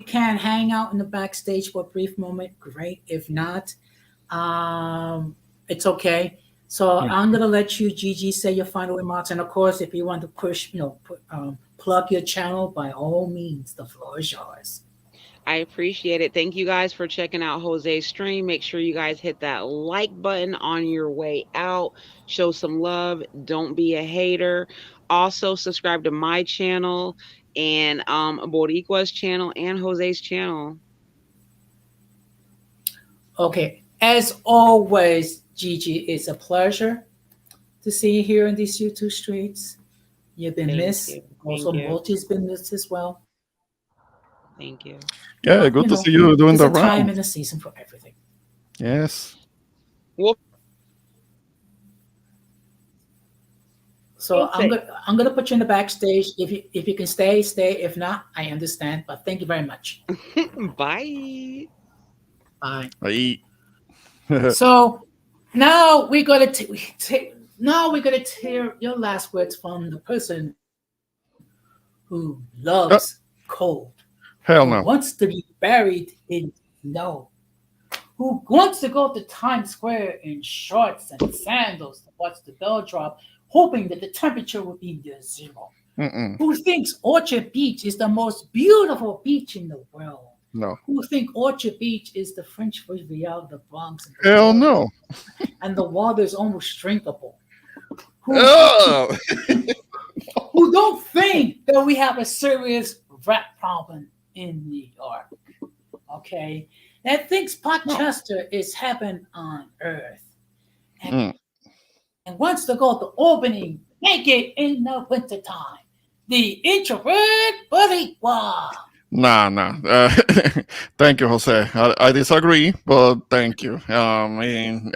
can hang out in the backstage for a brief moment, great. If not, it's okay. So I'm gonna let you, Gigi, say your final remarks, and of course, if you want to push, plug your channel, by all means, the floor is yours. I appreciate it. Thank you guys for checking out Jose's stream. Make sure you guys hit that like button on your way out. Show some love. Don't be a hater. Also, subscribe to my channel and Boricua's channel and Jose's channel. Okay, as always, Gigi, it's a pleasure to see you here in these YouTube streets. You've been Thank missed. you. Also, Thank you. Multi's been missed as well. Thank you. Yeah, But good to see you doing there's the a time round. and a season for everything. Yes. We'll So say I'm gonna put you in the backstage. If you can stay, stay. If not, I understand. But thank you very much. bye. Bye. Bye. So now we're gonna now we're gonna hear your last words from the person who loves Uh, cold, who hell wants no. to be buried in snow, who wants to go to Times Square in shorts and sandals to watch the bell drop, hoping that the temperature will be near zero, Mm-mm. who thinks Orchard Beach is the most beautiful beach in the world, No. who think Orchard Beach is the French Riviera of the Bronx Hell no. and the water is almost drinkable, who Oh. who don't think that we have a serious rat problem in New York, okay? That thinks No. Rochester is heaven on earth and Mm. wants to go to Albany naked in the wintertime. The introvert Boricua. Nah. Thank you, Jose. I disagree, but thank you. I mean,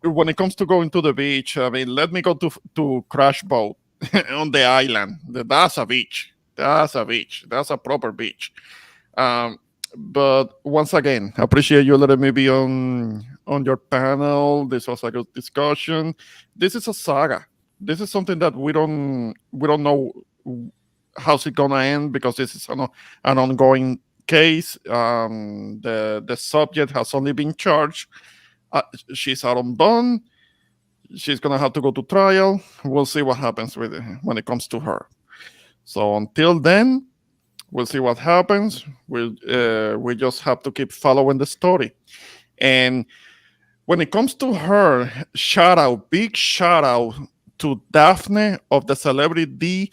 when it comes to going to the beach, I mean, let me go to crash boat on the island. That's a beach. That's a beach. That's a proper beach. Um, but once again, appreciate you letting me be on your panel. This was a good discussion. This is a saga. This is something that we don't know how's it gonna end because this is an ongoing case. The subject has only been charged. Uh, she's out on bond. She's gonna have to go to trial. We'll see what happens with it when it comes to her. So until then, we'll see what happens. We just have to keep following the story. And when it comes to her, big shout out to Daphne of the Celebrity D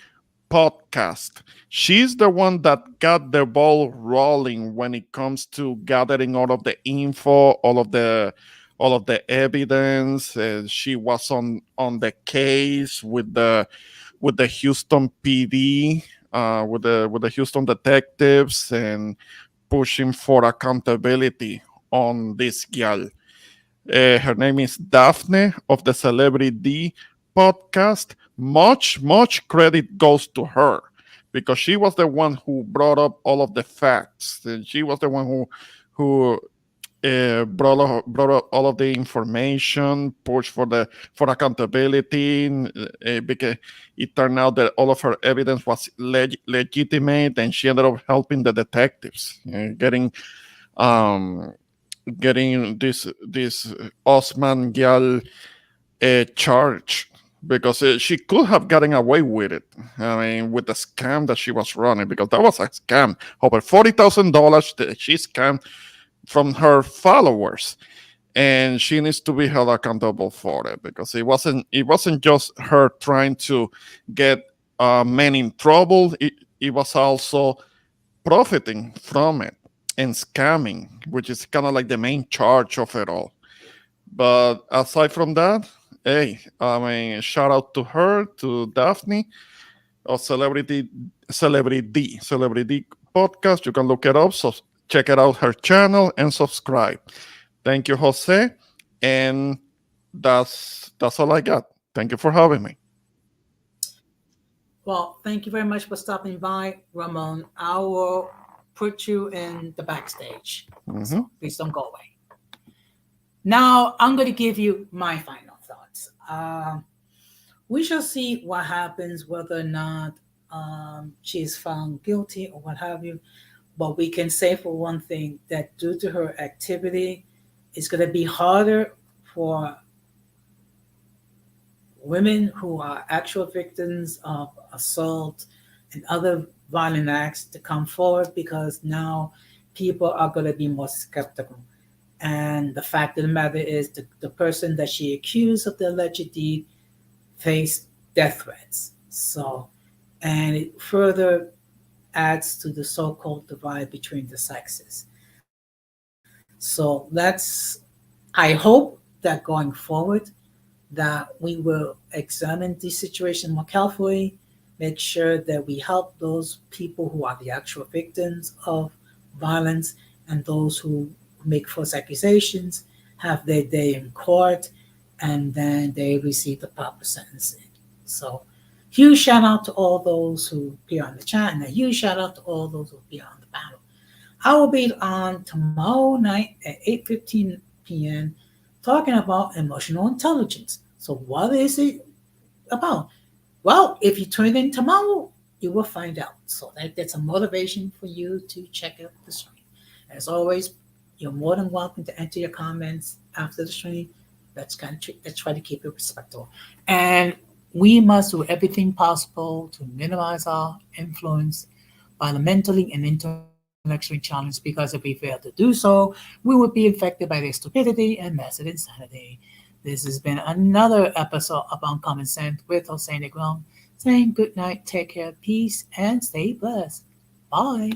podcast. She's the one that got the ball rolling when it comes to gathering all of the info, all of the evidence. She was on the case with the Houston PD, with the Houston detectives, and pushing for accountability on this gal. Her name is Daphne of the Celebrity D podcast. Much credit goes to her because she was the one who brought up all of the facts. And she was the one who brought up all of the information, pushed for accountability, because it turned out that all of her evidence was legitimate, and she ended up helping the detectives, um, getting this Osman Gyal charge because she could have gotten away with it. I mean, with the scam that she was running, because that was a scam. Over $40,000 that she scammed from her followers. and she needs to be held accountable for it, because it wasn't just her trying to get men in trouble. It was also profiting from it and scamming, which is kind of like the main charge of it all. But aside from that, hey, I mean, shout out to her, to Daphne, of Celebrity podcast. You can look it up. So check it out, her channel, and subscribe. Thank you, Jose. And that's all I got. Thank you for having me. Well, thank you very much for stopping by, Ramon. I will put you in the backstage. So please don't go away. Now, I'm going to give you my final thoughts. We shall see what happens, whether or not she is found guilty or what have you. But we can say for one thing that due to her activity, it's going to be harder for women who are actual victims of assault and other violent acts to come forward, because now people are going to be more skeptical. And the fact of the matter is, the person that she accused of the alleged deed faced death threats. So, and it further adds to the so-called divide between the sexes. So I hope that going forward, that we will examine the situation more carefully, make sure that we help those people who are the actual victims of violence, and those who make false accusations have their day in court, and then they receive the proper sentencing. So huge shout out to all those who appear on the chat, and a huge shout out to all those who appear on the panel. I will be on tomorrow night at 8:15 p.m. talking about emotional intelligence. So what is it about? Well, if you tune in tomorrow, you will find out. So that's a motivation for you to check out the stream. As always, you're more than welcome to enter your comments after the stream. Let's try to keep it respectful. And we must do everything possible to minimize our influence by the mentally and intellectually challenged, because if we fail to do so, we would be infected by their stupidity and massive insanity. This has been another episode of Uncommon Sense with Jose Negron, saying good night, take care, peace, and stay blessed. Bye.